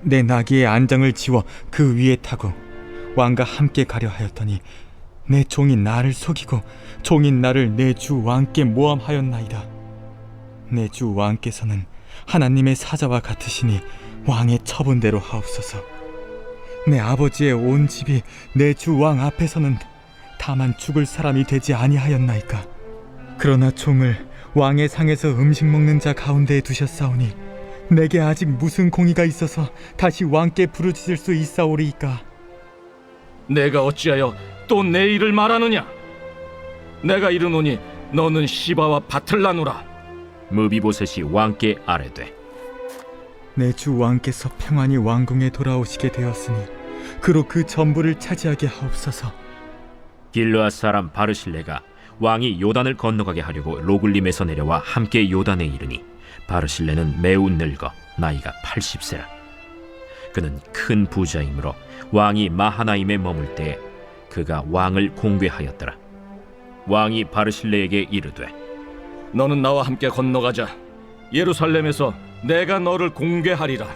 [SPEAKER 14] 내 나귀의 안장을 지워 그 위에 타고 왕과 함께 가려 하였더니 내 종인 나를 속이고 종인 나를 내 주 왕께 모함하였나이다. 내 주 왕께서는 하나님의 사자와 같으시니 왕의 처분대로 하옵소서. 내 아버지의 온 집이 내 주 왕 앞에서는 다만 죽을 사람이 되지 아니하였나이까. 그러나 종을 왕의 상에서 음식 먹는 자 가운데에 두셨사오니 내게 아직 무슨 공의가 있어서 다시 왕께 부르짖을 수 있사오리이까.
[SPEAKER 4] 내가 어찌하여 또 내 일을 말하느냐? 내가 이르노니 너는 시바와 밭을 나누라.
[SPEAKER 2] 무비보셋이 왕께 아뢰되
[SPEAKER 14] 내 주 왕께서 평안히 왕궁에 돌아오시게 되었으니 그로 그 전부를 차지하게 하옵소서.
[SPEAKER 2] 길르앗 사람 바르실레가 왕이 요단을 건너가게 하려고 로글림에서 내려와 함께 요단에 이르니 바르실레는 매우 늙어 나이가 80세라. 그는 큰 부자이므로 왕이 마하나임에 머물 때에 그가 왕을 공궤하였더라. 왕이 바르실레에게 이르되
[SPEAKER 4] 너는 나와 함께 건너가자. 예루살렘에서 내가 너를 공궤하리라.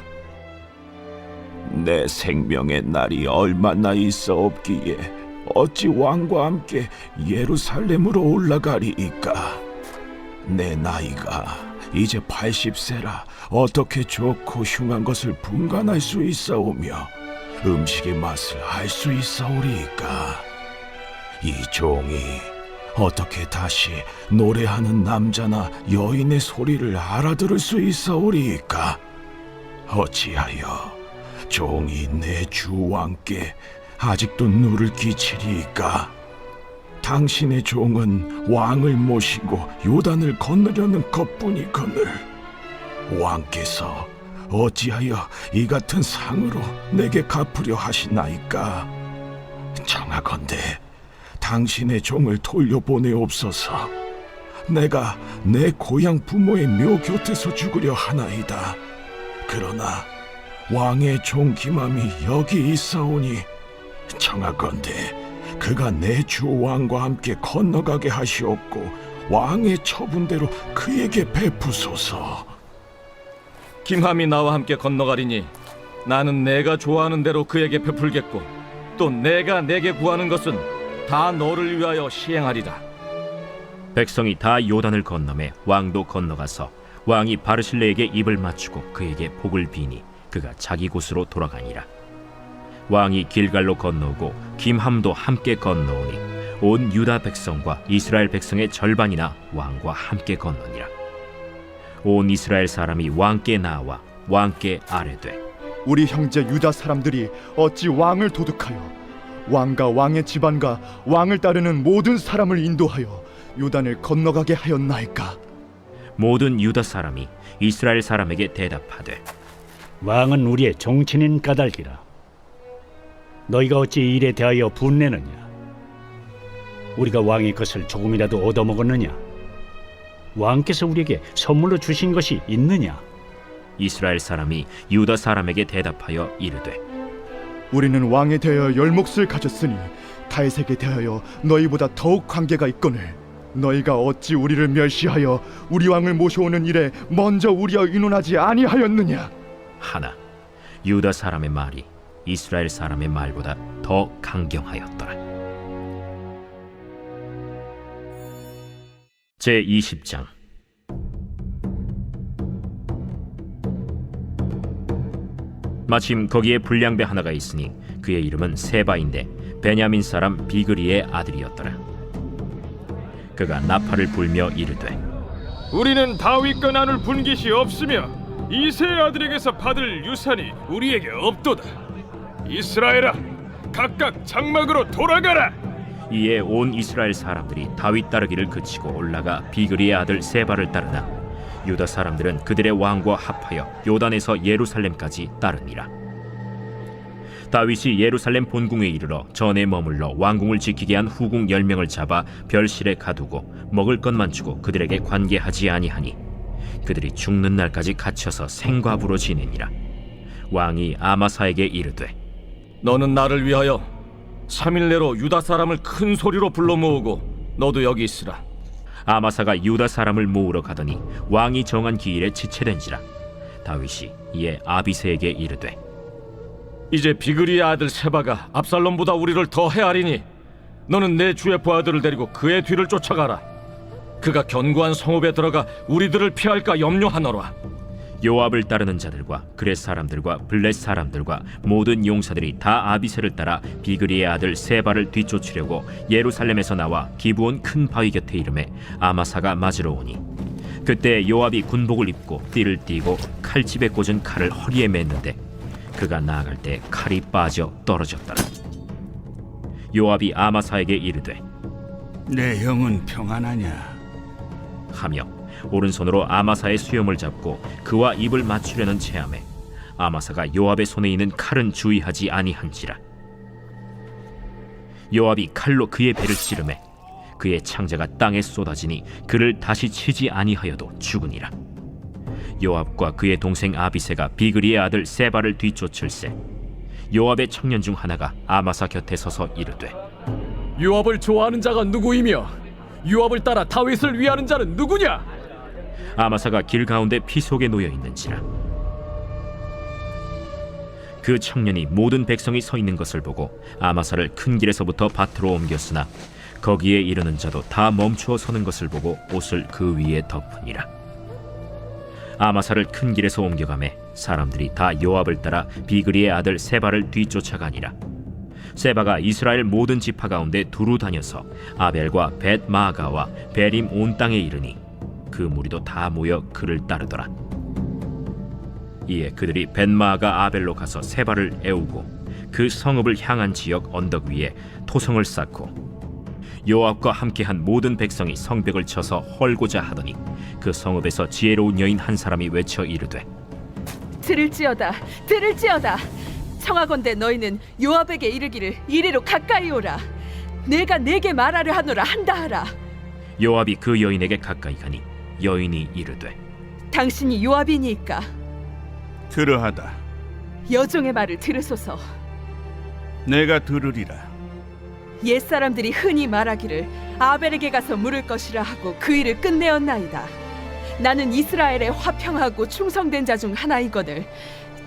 [SPEAKER 15] 내 생명의 날이 얼마나 있어없기에 어찌 왕과 함께 예루살렘으로 올라가리이까. 내 나이가 이제 80세라 어떻게 좋고 흉한 것을 분간할 수 있사오며 음식의 맛을 알 수 있사오리이까. 이 종이 어떻게 다시 노래하는 남자나 여인의 소리를 알아들을 수 있사오리이까. 어찌하여 종이 내 주 왕께 아직도 누를 끼치리이까. 당신의 종은 왕을 모시고 요단을 건너려는 것뿐이거늘 왕께서 어찌하여 이 같은 상으로 내게 갚으려 하시나이까. 청하건대 당신의 종을 돌려보내옵소서. 내가 내 고향 부모의 묘 곁에서 죽으려 하나이다. 그러나 왕의 종 기맘이 여기 있사오니 청하건대 그가 내 주 왕과 함께 건너가게 하시옵고 왕의 처분대로 그에게 베푸소서.
[SPEAKER 4] 김함이 나와 함께 건너가리니 나는 내가 좋아하는 대로 그에게 베풀겠고 또 내가 내게 구하는 것은 다 너를 위하여 시행하리라.
[SPEAKER 2] 백성이 다 요단을 건너매 왕도 건너가서 왕이 바르실레에게 입을 맞추고 그에게 복을 비니 그가 자기 곳으로 돌아가니라. 왕이 길갈로 건너오고 김함도 함께 건너오니 온 유다 백성과 이스라엘 백성의 절반이나 왕과 함께 건너니라. 온 이스라엘 사람이 왕께 나와 왕께 아뢰되
[SPEAKER 6] 우리 형제 유다 사람들이 어찌 왕을 도둑하여 왕과 왕의 집안과 왕을 따르는 모든 사람을 인도하여 요단을 건너가게 하였나이까.
[SPEAKER 2] 모든 유다 사람이 이스라엘 사람에게 대답하되
[SPEAKER 16] 왕은 우리의 정치인 까닭이라. 너희가 어찌 이 일에 대하여 분내느냐? 우리가 왕의 것을 조금이라도 얻어먹었느냐? 왕께서 우리에게 선물로 주신 것이 있느냐?
[SPEAKER 2] 이스라엘 사람이 유다 사람에게 대답하여 이르되
[SPEAKER 6] 우리는 왕에 대하여 열몫을 가졌으니 다윗에게 대하여 너희보다 더욱 관계가 있거늘 너희가 어찌 우리를 멸시하여 우리 왕을 모셔오는 일에 먼저 우리와 의논하지 아니하였느냐?
[SPEAKER 2] 하나 유다 사람의 말이 이스라엘 사람의 말보다 더 강경하였더라. 제20장. 마침 거기에 불량배 하나가 있으니 그의 이름은 세바인데 베냐민 사람 비그리의 아들이었더라. 그가 나팔을 불며 이르되
[SPEAKER 11] 우리는 다윗과 나눌 분깃이 없으며 이새의 아들에게서 받을 유산이 우리에게 없도다. 이스라엘아, 각각 장막으로 돌아가라.
[SPEAKER 2] 이에 온 이스라엘 사람들이 다윗 따르기를 그치고 올라가 비그리의 아들 세바를 따르나 유다 사람들은 그들의 왕과 합하여 요단에서 예루살렘까지 따르니라. 다윗이 예루살렘 본궁에 이르러 전에 머물러 왕궁을 지키게 한 후궁 10명을 잡아 별실에 가두고 먹을 것만 주고 그들에게 관계하지 아니하니 그들이 죽는 날까지 갇혀서 생과부로 지내니라. 왕이 아마사에게 이르되
[SPEAKER 4] 너는 나를 위하여 3일 내로 유다 사람을 큰 소리로 불러 모으고 너도 여기 있으라.
[SPEAKER 2] 아마사가 유다 사람을 모으러 가더니 왕이 정한 기일에 지체된지라. 다윗이 이에 아비새에게 이르되
[SPEAKER 4] 이제 비그리의 아들 세바가 압살롬보다 우리를 더 헤아리니 너는 내 주의 부하들을 데리고 그의 뒤를 쫓아가라. 그가 견고한 성읍에 들어가 우리들을 피할까 염려하노라.
[SPEAKER 2] 요압을 따르는 자들과 그렛 사람들과 블렛 사람들과 모든 용사들이 다 아비새를 따라 비그리의 아들 세바를 뒤쫓으려고 예루살렘에서 나와 기브온 큰 바위 곁에 이르매 아마사가 맞으러 오니 그때 요압이 군복을 입고 띠를 띠고 칼집에 꽂은 칼을 허리에 맸는데 그가 나아갈 때 칼이 빠져 떨어졌더라. 요압이 아마사에게 이르되
[SPEAKER 12] 내 형은 평안하냐
[SPEAKER 2] 하며 오른손으로 아마사의 수염을 잡고 그와 입을 맞추려는 체함에 아마사가 요압의 손에 있는 칼은 주의하지 아니한지라. 요압이 칼로 그의 배를 찌르매 그의 창자가 땅에 쏟아지니 그를 다시 치지 아니하여도 죽으니라. 요압과 그의 동생 아비새가 비그리의 아들 세바를 뒤쫓을세 요압의 청년 중 하나가 아마사 곁에 서서 이르되
[SPEAKER 11] 요압을 좋아하는 자가 누구이며 요압을 따라 다윗을 위하는 자는 누구냐?
[SPEAKER 2] 아마사가 길 가운데 피 속에 놓여 있는지라. 그 청년이 모든 백성이 서 있는 것을 보고 아마사를 큰 길에서부터 밭으로 옮겼으나 거기에 이르는 자도 다 멈추어 서는 것을 보고 옷을 그 위에 덮으니라. 아마사를 큰 길에서 옮겨가매 사람들이 다 요압을 따라 비그리의 아들 세바를 뒤쫓아가니라. 세바가 이스라엘 모든 지파 가운데 두루 다녀서 아벨과 벳마아가와 베림 온 땅에 이르니 그 무리도 다 모여 그를 따르더라. 이에 그들이 벳마아가 아벨로 가서 세바를 애우고 그 성읍을 향한 지역 언덕 위에 토성을 쌓고 요압과 함께한 모든 백성이 성벽을 쳐서 헐고자 하더니 그 성읍에서 지혜로운 여인 한 사람이 외쳐 이르되
[SPEAKER 17] 들을지어다 들을지어다 청하건대 너희는 요압에게 이르기를 이리로 가까이 오라. 내가 내게 말하려 하노라 한다 하라.
[SPEAKER 2] 요압이 그 여인에게 가까이 가니 여인이 이르되
[SPEAKER 17] 당신이 요압이니까
[SPEAKER 12] 그러하다.
[SPEAKER 17] 여종의 말을 들으소서.
[SPEAKER 12] 내가 들으리라.
[SPEAKER 17] 옛사람들이 흔히 말하기를 아벨에게 가서 물을 것이라 하고 그 일을 끝내었나이다. 나는 이스라엘에 화평하고 충성된 자 중 하나이거늘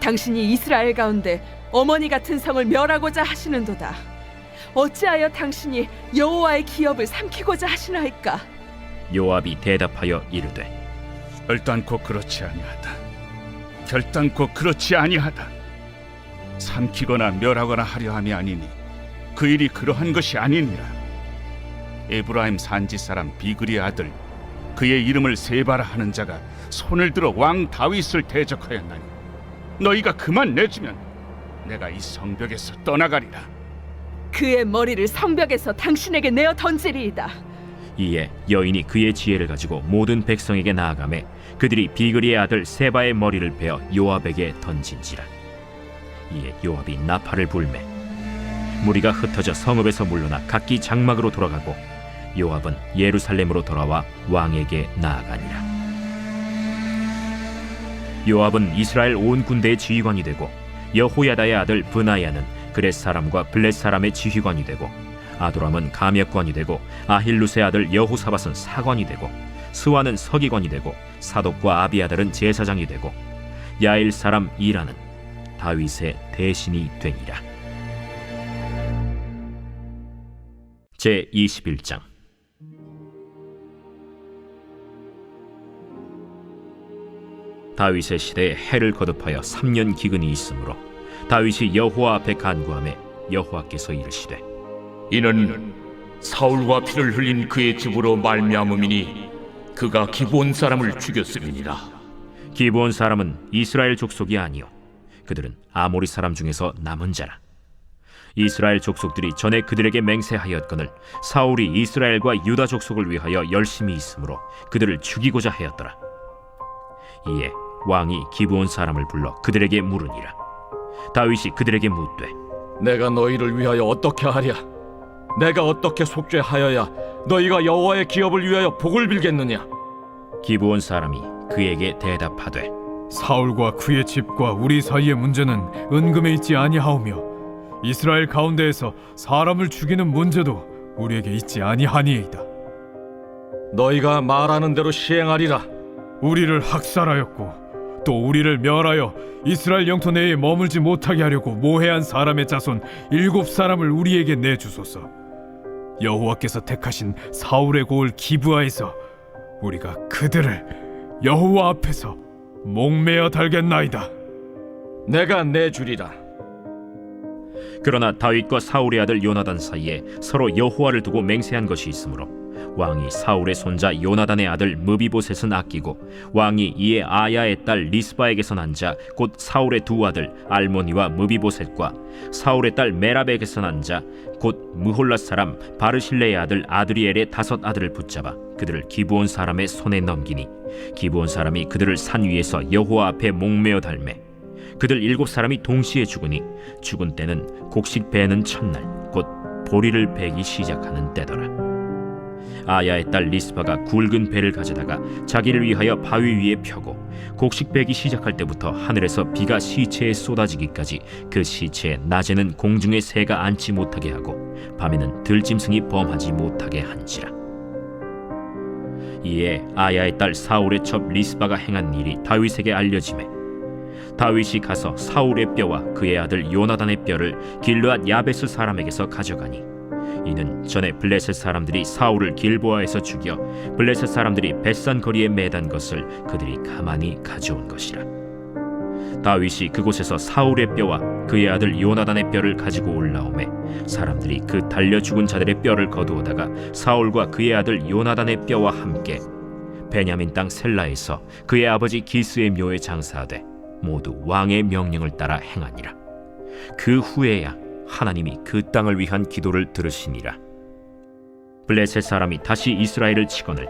[SPEAKER 17] 당신이 이스라엘 가운데 어머니 같은 성을 멸하고자 하시는도다. 어찌하여 당신이 여호와의 기업을 삼키고자 하시나이까?
[SPEAKER 2] 요압이 대답하여 이르되
[SPEAKER 12] 결단코 그렇지 아니하다. 결단코 그렇지 아니하다. 삼키거나 멸하거나 하려 함이 아니니 그 일이 그러한 것이 아니니라. 에브라임 산지 사람 비그리의 아들 그의 이름을 세바라 하는 자가 손을 들어 왕 다윗을 대적하였나니 너희가 그만 내주면 내가 이 성벽에서 떠나가리라.
[SPEAKER 17] 그의 머리를 성벽에서 당신에게 내어 던지리이다.
[SPEAKER 2] 이에 여인이 그의 지혜를 가지고 모든 백성에게 나아가매 그들이 비그리의 아들 세바의 머리를 베어 요압에게 던진지라. 이에 요압이 나팔을 불매 무리가 흩어져 성읍에서 물러나 각기 장막으로 돌아가고 요압은 예루살렘으로 돌아와 왕에게 나아가니라. 요압은 이스라엘 온 군대의 지휘관이 되고 여호야다의 아들 브나야는 그렛 사람과 블렛 사람의 지휘관이 되고 아도람은 감역관이 되고 아힐루스의 아들 여호사밧은 사관이 되고 스와는 서기관이 되고 사독과 아비아달은 제사장이 되고 야일 사람 이라는 다윗의 대신이 되니라. 제21장. 다윗의 시대에 해를 거듭하여 3년 기근이 있으므로 다윗이 여호와 앞에 간구하매 여호와께서 이르시되
[SPEAKER 8] 이는 사울과 피를 흘린 그의 집으로 말미암음이니 그가 기브온 사람을 죽였음이니라.
[SPEAKER 2] 기브온 사람은 이스라엘 족속이 아니요 그들은 아모리 사람 중에서 남은 자라. 이스라엘 족속들이 전에 그들에게 맹세하였거늘 사울이 이스라엘과 유다 족속을 위하여 열심히 있으므로 그들을 죽이고자 하였더라. 이에 왕이 기브온 사람을 불러 그들에게 물으니라. 다윗이 그들에게 묻되
[SPEAKER 4] 내가 너희를 위하여 어떻게 하랴? 내가 어떻게 속죄하여야 너희가 여호와의 기업을 위하여 복을 빌겠느냐?
[SPEAKER 2] 기브온 사람이 그에게 대답하되
[SPEAKER 5] 사울과 그의 집과 우리 사이의 문제는 은금에 있지 아니하오며 이스라엘 가운데에서 사람을 죽이는 문제도 우리에게 있지 아니하니이다.
[SPEAKER 4] 너희가 말하는 대로 시행하리라.
[SPEAKER 5] 우리를 학살하였고 또 우리를 멸하여 이스라엘 영토 내에 머물지 못하게 하려고 모해한 사람의 자손 7사람을 우리에게 내주소서. 여호와께서 택하신 사울의 고을 기브아에서 우리가 그들을 여호와 앞에서 목매어 달겠나이다.
[SPEAKER 4] 내가 내주리라.
[SPEAKER 2] 그러나 다윗과 사울의 아들 요나단 사이에 서로 여호와를 두고 맹세한 것이 있으므로 왕이 사울의 손자 요나단의 아들 무비보셋은 아끼고 왕이 이에 아야의 딸 리스바에게서 난 자 곧 사울의 두 아들 알모니와 무비보셋과 사울의 딸 메랍에게서 난 자 곧 무홀랏 사람 바르실레의 아들 아드리엘의 5 아들을 붙잡아 그들을 기브온 사람의 손에 넘기니 기브온 사람이 그들을 산 위에서 여호와 앞에 목매어 달매 그들 7사람이 동시에 죽으니 죽은 때는 곡식 베는 첫날 곧 보리를 베기 시작하는 때더라. 아야의 딸 리스바가 굵은 배를 가져다가 자기를 위하여 바위 위에 펴고 곡식 베기 시작할 때부터 하늘에서 비가 시체에 쏟아지기까지 그 시체에 낮에는 공중에 새가 앉지 못하게 하고 밤에는 들짐승이 범하지 못하게 한지라. 이에 아야의 딸 사울의 첩 리스바가 행한 일이 다윗에게 알려지매 다윗이 가서 사울의 뼈와 그의 아들 요나단의 뼈를 길르앗 야베스 사람에게서 가져가니 이는 전에 블레셋 사람들이 사울을 길보아에서 죽여 블레셋 사람들이 벳산 거리에 매단 것을 그들이 가만히 가져온 것이라. 다윗이 그곳에서 사울의 뼈와 그의 아들 요나단의 뼈를 가지고 올라오매 사람들이 그 달려 죽은 자들의 뼈를 거두어다가 사울과 그의 아들 요나단의 뼈와 함께 베냐민 땅 셀라에서 그의 아버지 기스의 묘에 장사하되 모두 왕의 명령을 따라 행하니라. 그 후에야 하나님이 그 땅을 위한 기도를 들으시니라. 블레셋 사람이 다시 이스라엘을 치거늘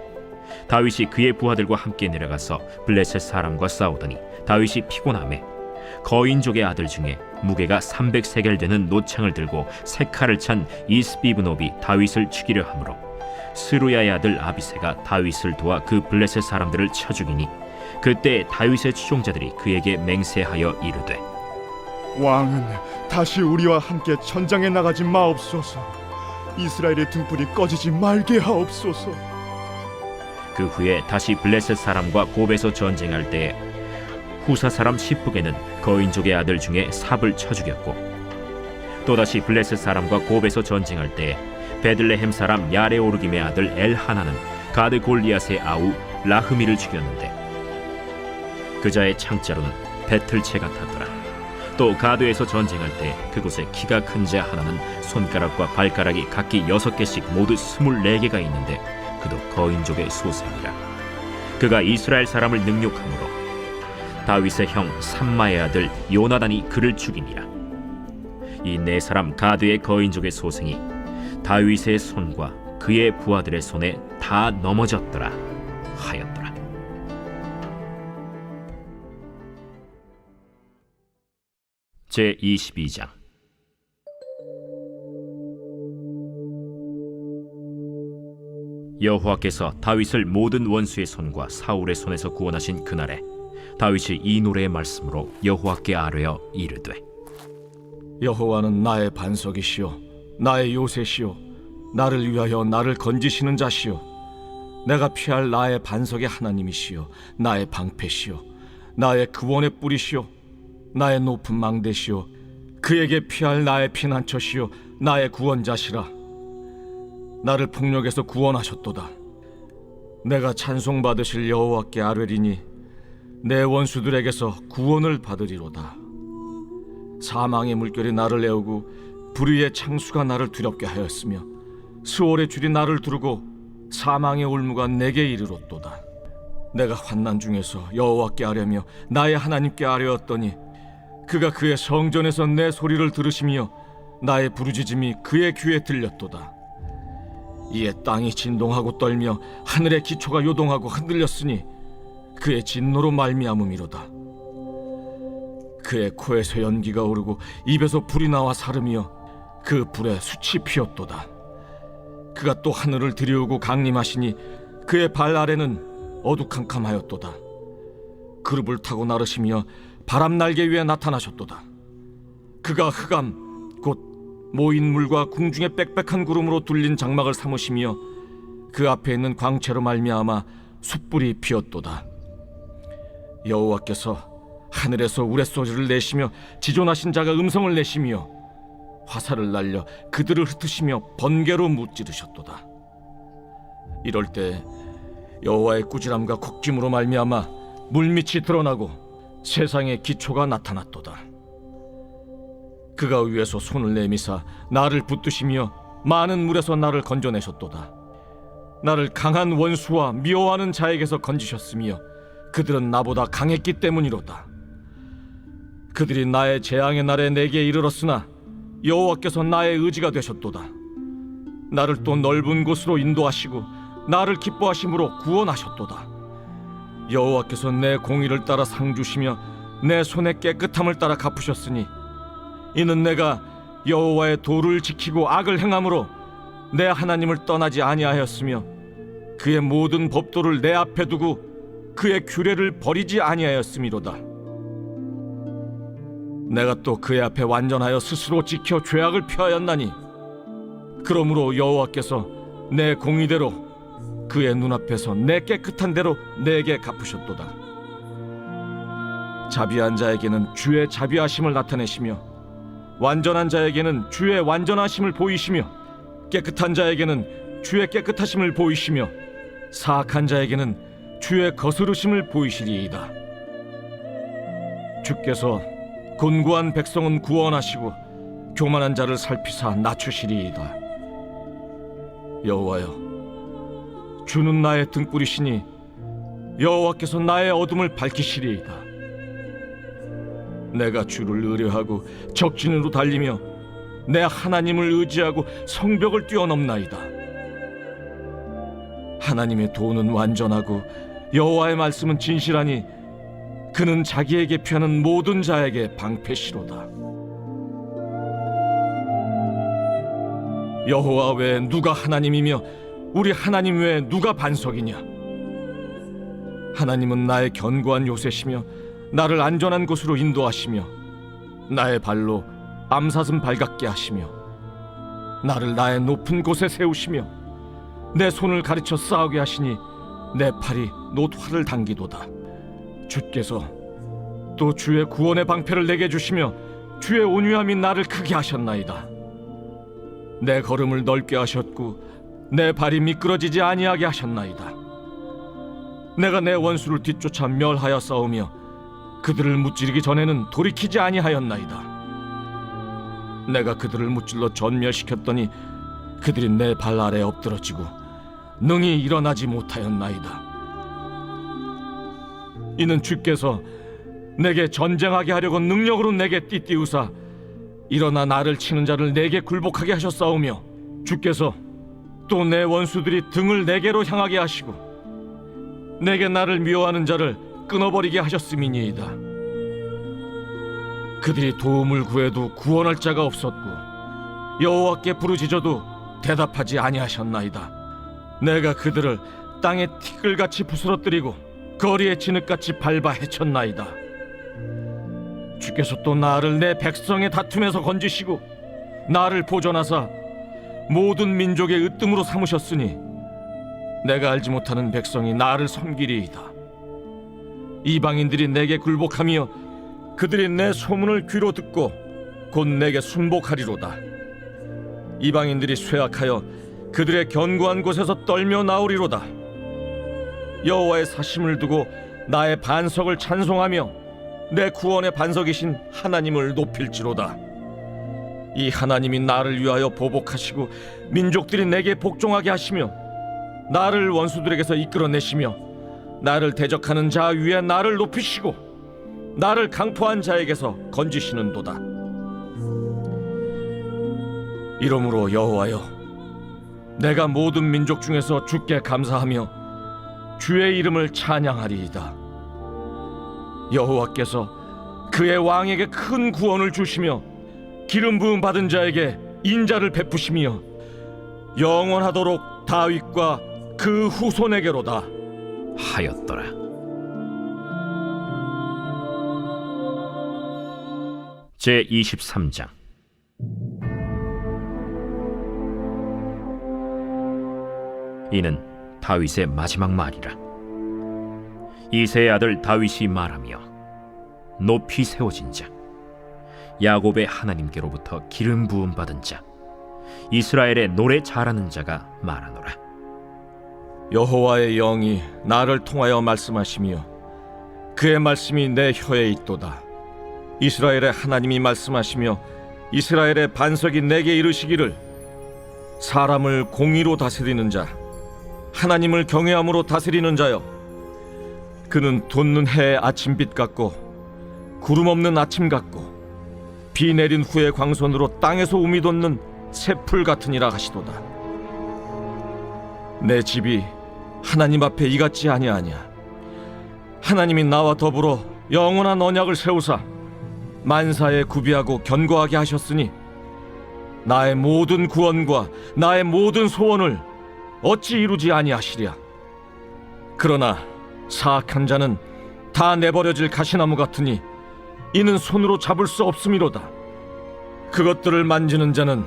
[SPEAKER 2] 다윗이 그의 부하들과 함께 내려가서 블레셋 사람과 싸우더니 다윗이 피곤하매 거인족의 아들 중에 무게가 300세겔 되는 노창을 들고 세 칼을 찬 이스비브노비 다윗을 죽이려 하므로 스루야의 아들 아비새가 다윗을 도와 그 블레셋 사람들을 쳐 죽이니 그때 다윗의 추종자들이 그에게 맹세하여 이르되
[SPEAKER 6] 왕은 다시 우리와 함께 전장에 나가지 마옵소서. 이스라엘의 등불이 꺼지지 말게 하옵소서.
[SPEAKER 2] 그 후에 다시 블레셋 사람과 곱에서 전쟁할 때에 후사 사람 시프게는 거인족의 아들 중에 삽을 쳐 죽였고 또다시 블레셋 사람과 곱에서 전쟁할 때에 베들레헴 사람 야레오르김의 아들 엘하나는 가드 골리앗의 아우 라흐미를 죽였는데 그자의 창자로는 배틀채 같았더라. 또 가드에서 전쟁할 때 그곳에 키가 큰 자 하나는 손가락과 발가락이 각기 6개씩 모두 24개가 있는데 그도 거인족의 소생이라. 그가 이스라엘 사람을 능욕함으로 다윗의 형 삼마의 아들 요나단이 그를 죽이니라. 이 4사람 가드의 거인족의 소생이 다윗의 손과 그의 부하들의 손에 다 넘어졌더라 하였더라. 제22장. 여호와께서 다윗을 모든 원수의 손과 사울의 손에서 구원하신 그날에 다윗이 이 노래의 말씀으로 여호와께 아뢰어 이르되
[SPEAKER 4] 여호와는 나의 반석이시요 나의 요새시요
[SPEAKER 11] 나를 위하여 나를 건지시는 자시요 내가 피할 나의 반석의 하나님이시요 나의 방패시요 나의 구원의 뿌리시요 나의 높은 망대시요 그에게 피할 나의 피난처시요 나의 구원자시라. 나를 폭력에서 구원하셨도다. 내가 찬송받으실 여호와께 아뢰리니 내 원수들에게서 구원을 받으리로다. 사망의 물결이 나를 애우고 불의의 창수가 나를 두렵게 하였으며 수월의 줄이 나를 두르고 사망의 올무가 내게 이르렀도다. 내가 환난 중에서 여호와께 아뢰며 나의 하나님께 아뢰었더니 그가 그의 성전에서 내 소리를 들으시며 나의 부르짖음이 그의 귀에 들렸도다. 이에 땅이 진동하고 떨며 하늘의 기초가 요동하고 흔들렸으니 그의 진노로 말미암음이로다. 그의 코에서 연기가 오르고 입에서 불이 나와 사르며 그 불에 숯이 피었도다. 그가 또 하늘을 들이우고 강림하시니 그의 발 아래는 어두캄캄하였도다. 그룹을 타고 나르시며 바람 날개 위에 나타나셨도다. 그가 흑암 곧 모인 물과 궁중의 빽빽한 구름으로 둘린 장막을 삼으시며 그 앞에 있는 광채로 말미암아 숯불이 피었도다. 여호와께서 하늘에서 우레소리를 내시며 지존하신 자가 음성을 내시며 화살을 날려 그들을 흩으시며 번개로 무찌르셨도다. 이럴 때 여호와의 꾸지람과 곡짐으로 말미암아 물밑이 드러나고 세상의 기초가 나타났도다. 그가 위에서 손을 내미사 나를 붙드시며 많은 물에서 나를 건져내셨도다. 나를 강한 원수와 미워하는 자에게서 건지셨으며 그들은 나보다 강했기 때문이로다. 그들이 나의 재앙의 날에 내게 이르렀으나 여호와께서 나의 의지가 되셨도다. 나를 또 넓은 곳으로 인도하시고 나를 기뻐하심으로 구원하셨도다. 여호와께서 내 공의를 따라 상 주시며 내 손의 깨끗함을 따라 갚으셨으니 이는 내가 여호와의 도를 지키고 악을 행함으로 내 하나님을 떠나지 아니하였으며 그의 모든 법도를 내 앞에 두고 그의 규례를 버리지 아니하였음이로다. 내가 또 그의 앞에 완전하여 스스로 지켜 죄악을 피하였나니 그러므로 여호와께서 내 공의대로 그의 눈앞에서 내 깨끗한 대로 내게 갚으셨도다. 자비한 자에게는 주의 자비하심을 나타내시며 완전한 자에게는 주의 완전하심을 보이시며 깨끗한 자에게는 주의 깨끗하심을 보이시며 사악한 자에게는 주의 거스르심을 보이시리이다. 주께서 곤고한 백성은 구원하시고 교만한 자를 살피사 낮추시리이다. 여호와여, 주는 나의 등불이시니 여호와께서 나의 어둠을 밝히시리이다. 내가 주를 의뢰하고 적진으로 달리며 내 하나님을 의지하고 성벽을 뛰어넘나이다. 하나님의 도는 완전하고 여호와의 말씀은 진실하니 그는 자기에게 피하는 모든 자에게 방패시로다. 여호와 외에 누가 하나님이며 우리 하나님 외에 누가 반석이냐? 하나님은 나의 견고한 요새시며 나를 안전한 곳으로 인도하시며 나의 발로 암사슴 발같게 하시며 나를 나의 높은 곳에 세우시며 내 손을 가르쳐 싸우게 하시니 내 팔이 놋활을 당기도다. 주께서 또 주의 구원의 방패를 내게 주시며 주의 온유함이 나를 크게 하셨나이다. 내 걸음을 넓게 하셨고 내 발이 미끄러지지 아니하게 하셨나이다. 내가 내 원수를 뒤쫓아 멸하여 싸우며 그들을 무찌르기 전에는 돌이키지 아니하였나이다. 내가 그들을 무찔러 전멸시켰더니 그들이 내 발 아래 엎드러지고 능히 일어나지 못하였나이다. 이는 주께서 내게 전쟁하게 하려고 능력으로 내게 띠띠우사 일어나 나를 치는 자를 내게 굴복하게 하셨사오며 주께서 또 내 원수들이 등을 내게로 향하게 하시고 내게 나를 미워하는 자를 끊어버리게 하셨음이니이다. 그들이 도움을 구해도 구원할 자가 없었고 여호와께 부르짖어도 대답하지 아니하셨나이다. 내가 그들을 땅에 티끌같이 부스러뜨리고 거리에 진흙같이 밟아 헤쳤나이다. 주께서 또 나를 내 백성의 다툼에서 건지시고 나를 보존하사 모든 민족의 으뜸으로 삼으셨으니 내가 알지 못하는 백성이 나를 섬기리이다. 이방인들이 내게 굴복하며 그들이 내 소문을 귀로 듣고 곧 내게 순복하리로다. 이방인들이 쇠약하여 그들의 견고한 곳에서 떨며 나오리로다. 여호와의 사심을 두고 나의 반석을 찬송하며 내 구원의 반석이신 하나님을 높일지로다. 이 하나님이 나를 위하여 보복하시고 민족들이 내게 복종하게 하시며 나를 원수들에게서 이끌어내시며 나를 대적하는 자 위에 나를 높이시고 나를 강포한 자에게서 건지시는도다. 이러므로 여호와여, 내가 모든 민족 중에서 주께 감사하며 주의 이름을 찬양하리이다. 여호와께서 그의 왕에게 큰 구원을 주시며 기름 부음 받은 자에게 인자를 베푸시며 영원하도록 다윗과 그 후손에게로다
[SPEAKER 2] 하였더라. 제 23장. 이는 다윗의 마지막 말이라. 이새의 아들 다윗이 말하며 높이 세워진 자, 야곱의 하나님께로부터 기름 부음 받은 자, 이스라엘의 노래 잘하는 자가 말하노라.
[SPEAKER 11] 여호와의 영이 나를 통하여 말씀하시며 그의 말씀이 내 혀에 있도다. 이스라엘의 하나님이 말씀하시며 이스라엘의 반석이 내게 이르시기를, 사람을 공의로 다스리는 자, 하나님을 경외함으로 다스리는 자여, 그는 돋는 해의 아침빛 같고 구름 없는 아침 같고 비 내린 후의 광선으로 땅에서 우미 돋는 새풀 같으니라 하시도다. 내 집이 하나님 앞에 이같지 아니하냐. 하나님이 나와 더불어 영원한 언약을 세우사 만사에 구비하고 견고하게 하셨으니 나의 모든 구원과 나의 모든 소원을 어찌 이루지 아니하시랴. 그러나 사악한 자는 다 내버려질 가시나무 같으니 이는 손으로 잡을 수 없음이로다. 그것들을 만지는 자는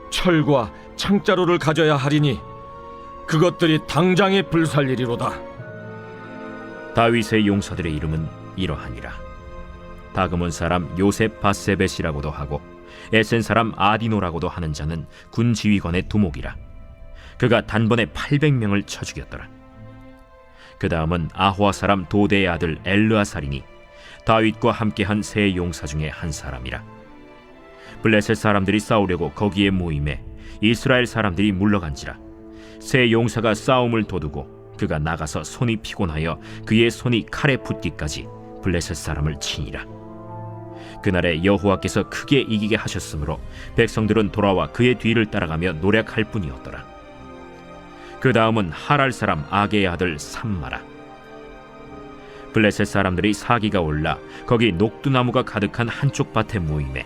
[SPEAKER 11] 철과 창자루를 가져야 하리니 그것들이 당장에 불살리리로다.
[SPEAKER 2] 다윗의 용사들의 이름은 이러하니라. 다그몬 사람 요셉 바세벳이라고도 하고 에센 사람 아디노라고도 하는 자는 군 지휘관의 두목이라. 그가 단번에 800명을 쳐 죽였더라. 그 다음은 아호아 사람 도대의 아들 엘르아살이니 다윗과 함께한 세 용사 중에 한 사람이라. 블레셋 사람들이 싸우려고 거기에 모임에 이스라엘 사람들이 물러간지라. 세 용사가 싸움을 도두고 그가 나가서 손이 피곤하여 그의 손이 칼에 붙기까지 블레셋 사람을 치니라. 그날에 여호와께서 크게 이기게 하셨으므로 백성들은 돌아와 그의 뒤를 따라가며 노략할 뿐이었더라. 그 다음은 하랄 사람 아게의 아들 삼마라. 블레셋 사람들이 사기가 올라 거기 녹두나무가 가득한 한쪽 밭에 모임에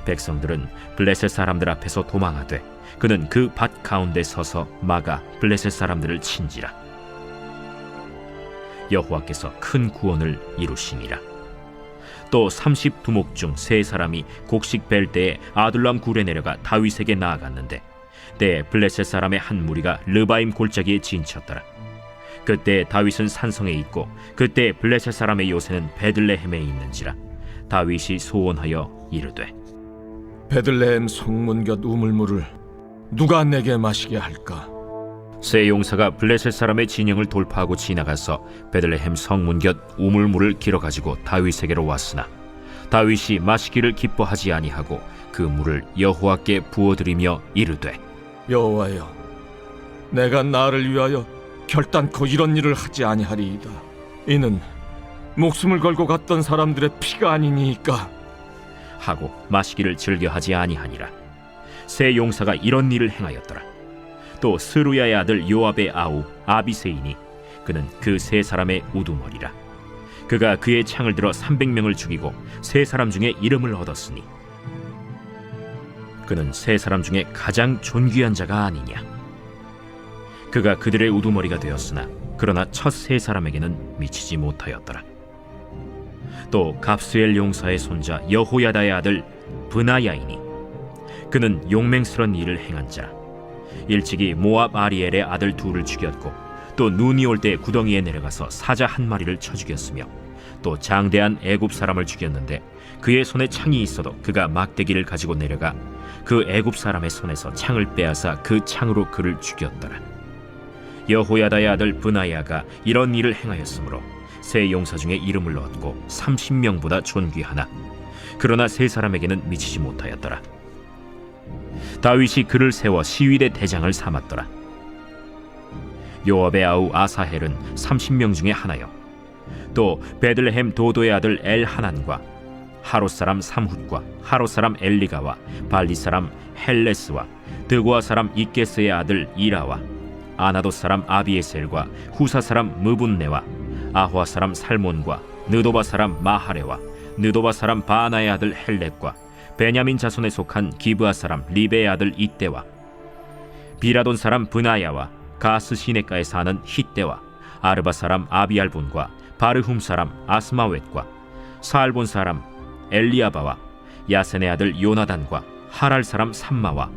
[SPEAKER 2] 백성들은 블레셋 사람들 앞에서 도망하되 그는 그 밭 가운데 서서 막아 블레셋 사람들을 친지라. 여호와께서 큰 구원을 이루시니라. 또 30두목 중 3사람이 곡식 벨 때에 아둘람 굴에 내려가 다윗에게 나아갔는데 때에 블레셋 사람의 한 무리가 르바임 골짜기에 진쳤더라. 그때 다윗은 산성에 있고 그때 블레셋 사람의 요새는 베들레헴에 있는지라. 다윗이 소원하여 이르되,
[SPEAKER 11] 베들레헴 성문 곁 우물물을 누가 내게 마시게 할까?
[SPEAKER 2] 세 용사가 블레셋 사람의 진영을 돌파하고 지나가서 베들레헴 성문 곁 우물물을 길어가지고 다윗에게로 왔으나 다윗이 마시기를 기뻐하지 아니하고 그 물을 여호와께 부어드리며 이르되,
[SPEAKER 11] 여호와여, 내가 나를 위하여 결단코 이런 일을 하지 아니하리이다. 이는 목숨을 걸고 갔던 사람들의 피가 아니니까
[SPEAKER 2] 하고 마시기를 즐겨하지 아니하니라. 세 용사가 이런 일을 행하였더라. 또 스루야의 아들 요압의 아우 아비세이니 그는 그 3사람의 우두머리라. 그가 그의 창을 들어 300명을 죽이고 3사람 중에 이름을 얻었으니 그는 3사람 중에 가장 존귀한 자가 아니냐. 그가 그들의 우두머리가 되었으나 그러나 첫 3사람에게는 미치지 못하였더라. 또 갑스엘 용사의 손자 여호야다의 아들 브나야이니 그는 용맹스런 일을 행한 자, 일찍이 모압 아리엘의 아들 둘을 죽였고 또 눈이 올 때 구덩이에 내려가서 사자 한 마리를 쳐 죽였으며 또 장대한 애굽 사람을 죽였는데 그의 손에 창이 있어도 그가 막대기를 가지고 내려가 그 애굽 사람의 손에서 창을 빼앗아 그 창으로 그를 죽였더라. 여호야다의 아들 브나야가 이런 일을 행하였으므로 세 용사 중에 이름을 얻고 30명보다 존귀하나 그러나 세 사람에게는 미치지 못하였더라. 다윗이 그를 세워 시위대 대장을 삼았더라. 요압의 아우 아사헬은 30명 중에 하나요. 또 베들레헴 도도의 아들 엘하난과 하롯 사람 삼훗과 하롯 사람 엘리가와 발리 사람 헬레스와 드고아 사람 이게스의 아들 이라와 아나돗 사람 아비에셀과 후사 사람 무분네와 아호아 사람 살몬과 느도바 사람 마하레와 느도바 사람 바나의 아들 헬렉과 베냐민 자손에 속한 기브아 사람 리베의 아들 이때와 비라돈 사람 브나야와 가스 시내가에 사는 히때와 아르바 사람 아비알본과 바르훔 사람 아스마웻과 사알본 사람 엘리아바와 야센의 아들 요나단과 하랄 사람 삼마와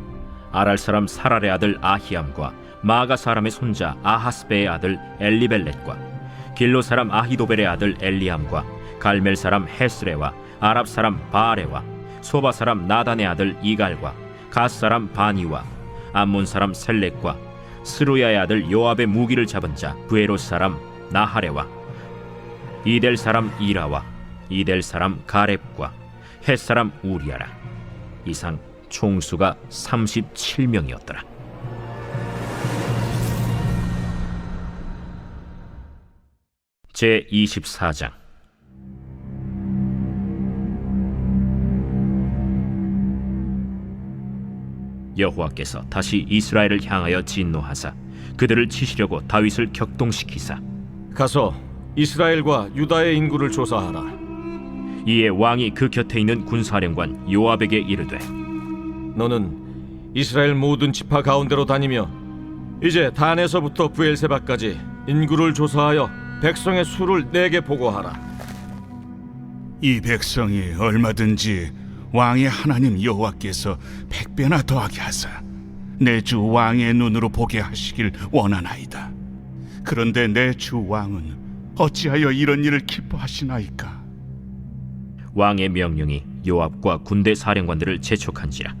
[SPEAKER 2] 아랄 사람 사랄의 아들 아히암과 마가 사람의 손자 아하스베의 아들 엘리벨렛과 길로 사람 아히도벨의 아들 엘리암과 갈멜 사람 헤스레와 아랍 사람 바아레와 소바 사람 나단의 아들 이갈과 가스 사람 바니와 암몬 사람 셀렉과 스루야의 아들 요압의 무기를 잡은 자 부에롯 사람 나하레와 이델 사람 이라와 이델 사람 가렙과 헷 사람 우리아라. 이상 총수가 37명이었더라. 제 24장. 여호와께서 다시 이스라엘을 향하여 진노하사 그들을 치시려고 다윗을 격동시키사
[SPEAKER 4] 가서 이스라엘과 유다의 인구를 조사하라.
[SPEAKER 2] 이에 왕이 그 곁에 있는 군사령관 요압에게 이르되
[SPEAKER 4] 너는 이스라엘 모든 지파 가운데로 다니며 이제 단에서부터 브엘세바까지 인구를 조사하여 백성의 수를 내게 보고하라.
[SPEAKER 12] 이 백성이 얼마든지 왕의 하나님 여호와께서 100배나 더하게 하사 내 주 왕의 눈으로 보게 하시길 원하나이다. 그런데 내 주 왕은 어찌하여 이런 일을 기뻐하시나이까?
[SPEAKER 2] 왕의 명령이 요압과 군대 사령관들을 재촉한지라.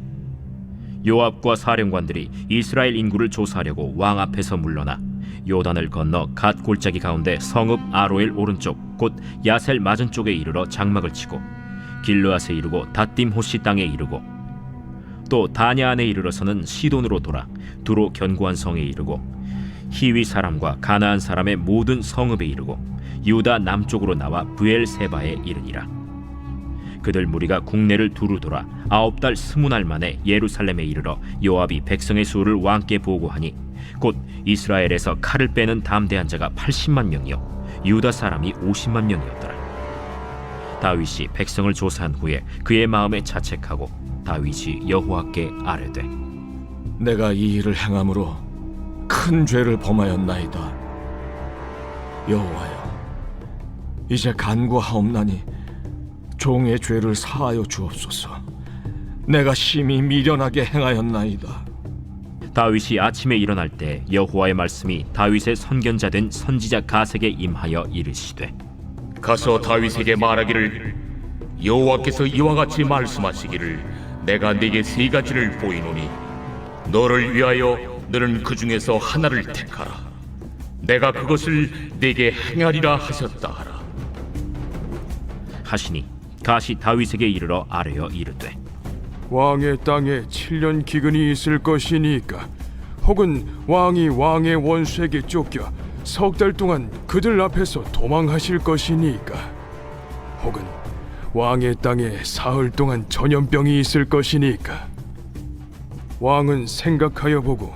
[SPEAKER 2] 요압과 사령관들이 이스라엘 인구를 조사하려고 왕 앞에서 물러나 요단을 건너 갓 골짜기 가운데 성읍 아로엘 오른쪽 곧 야셀 맞은 쪽에 이르러 장막을 치고 길르앗에 이르고 닷딤 호시 땅에 이르고 또 다냐안에 이르러서는 시돈으로 돌아 두로 견고한 성에 이르고 히위 사람과 가나안 사람의 모든 성읍에 이르고 유다 남쪽으로 나와 브엘세바에 이르니라. 그들 무리가 국내를 두루 돌아 9달 20날 만에 예루살렘에 이르러 요압이 백성의 수를 왕께 보고하니 곧 이스라엘에서 칼을 빼는 담대한 자가 80만 명이요 유다 사람이 50만 명이었더라. 다윗이 백성을 조사한 후에 그의 마음에 자책하고 다윗이 여호와께 아뢰되
[SPEAKER 4] 내가 이 일을 행함으로 큰 죄를 범하였나이다. 여호와여, 이제 간구하옵나니 종의 죄를 사하여 주옵소서. 내가 심히 미련하게 행하였나이다.
[SPEAKER 2] 다윗이 아침에 일어날 때 여호와의 말씀이 다윗의 선견자 된 선지자 가세게 임하여 이르시되
[SPEAKER 18] 가서 다윗에게 말하기를 여호와께서 이와 같이 말씀하시기를 내가 네게 세 가지를 보이노니 너를 위하여 너는 그 중에서 하나를 택하라. 내가 그것을 네게 행하리라 하셨다 하라.
[SPEAKER 2] 하시니 가시 다윗에게 이르러 아뢰어 이르되
[SPEAKER 19] 왕의 땅에 7년 기근이 있을 것이니까 혹은 왕이 왕의 원수에게 쫓겨 석 달 동안 그들 앞에서 도망하실 것이니까 혹은 왕의 땅에 사흘 동안 전염병이 있을 것이니까 왕은 생각하여 보고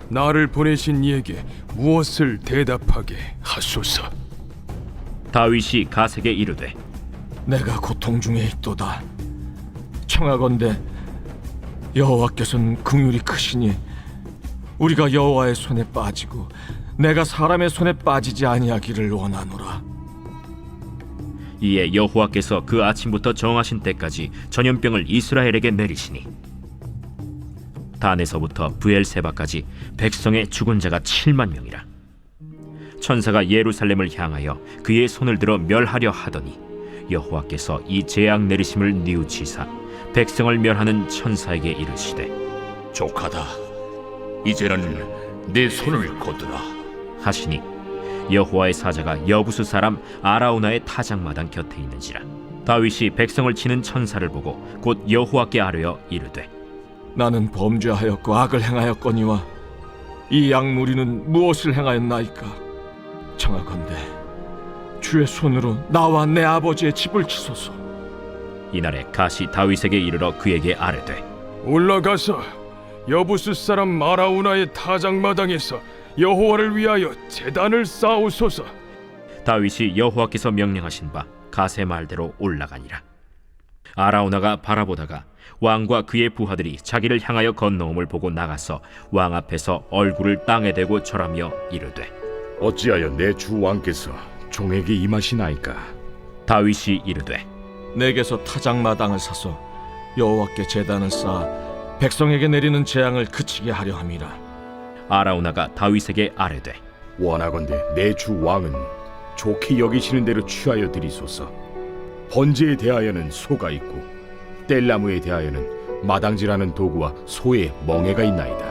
[SPEAKER 19] 나를 보내신 이에게 무엇을 대답하게 하소서.
[SPEAKER 2] 다윗이 가세게 이르되
[SPEAKER 4] 내가 고통 중에 있도다. 청하건대 여호와께서는 긍휼이 크시니 우리가 여호와의 손에 빠지고 내가 사람의 손에 빠지지 아니하기를 원하노라.
[SPEAKER 2] 이에 여호와께서 그 아침부터 정하신 때까지 전염병을 이스라엘에게 내리시니 단에서부터 브엘세바까지 백성의 죽은 자가 7만 명이라. 천사가 예루살렘을 향하여 그의 손을 들어 멸하려 하더니 여호와께서 이 재앙 내리심을 뉘우치사 백성을 멸하는 천사에게 이르시되
[SPEAKER 18] 족하다. 이제는 내 손을 거두라
[SPEAKER 2] 하시니 여호와의 사자가 여부수 사람 아라우나의 타작마당 곁에 있는지라. 다윗이 백성을 치는 천사를 보고 곧 여호와께 아뢰어 이르되
[SPEAKER 4] 나는 범죄하였고 악을 행하였거니와 이 양무리는 무엇을 행하였나이까? 청하건대 주의 손으로 나와 내 아버지의 집을 치소서.
[SPEAKER 2] 이날에 갓이 다윗에게 이르러 그에게 아뢰되
[SPEAKER 19] 올라가서 여부스 사람 마라우나의 타작마당에서 여호와를 위하여 제단을 쌓으소서.
[SPEAKER 2] 다윗이 여호와께서 명령하신 바 갓의 말대로 올라가니라. 아라우나가 바라보다가 왕과 그의 부하들이 자기를 향하여 건너옴을 보고 나가서 왕 앞에서 얼굴을 땅에 대고 절하며 이르되
[SPEAKER 7] 어찌하여 내 주 왕께서 종에게 임하시나이까?
[SPEAKER 2] 다윗이 이르되
[SPEAKER 4] 내게서 타작마당을 사서 여호와께 제단을 쌓아 백성에게 내리는 재앙을 그치게 하려 함이라.
[SPEAKER 2] 아라우나가 다윗에게 아뢰되
[SPEAKER 7] 원하건대 내 주 왕은 좋게 여기시는 대로 취하여 드리소서. 번제에 대하여는 소가 있고 뗄나무에 대하여는 마당질하는 도구와 소의 멍에가 있나이다.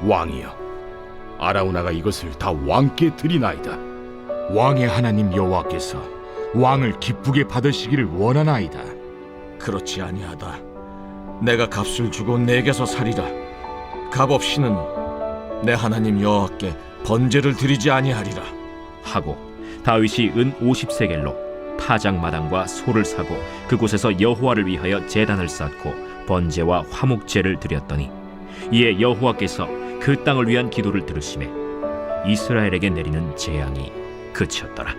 [SPEAKER 7] 왕이여, 아라우나가 이것을 다 왕께 드리나이다. 왕의 하나님 여호와께서 왕을 기쁘게 받으시기를 원하나이다.
[SPEAKER 4] 그렇지 아니하다. 내가 값을 주고 내게서 살이라. 값 없이는 내 하나님 여호와께 번제를 드리지 아니하리라
[SPEAKER 2] 하고 다윗이 은 50세겔로 타작마당과 소를 사고 그곳에서 여호와를 위하여 제단을 쌓고 번제와 화목제를 드렸더니 이에 여호와께서 그 땅을 위한 기도를 들으시매 이스라엘에게 내리는 재앙이 그쳤더라.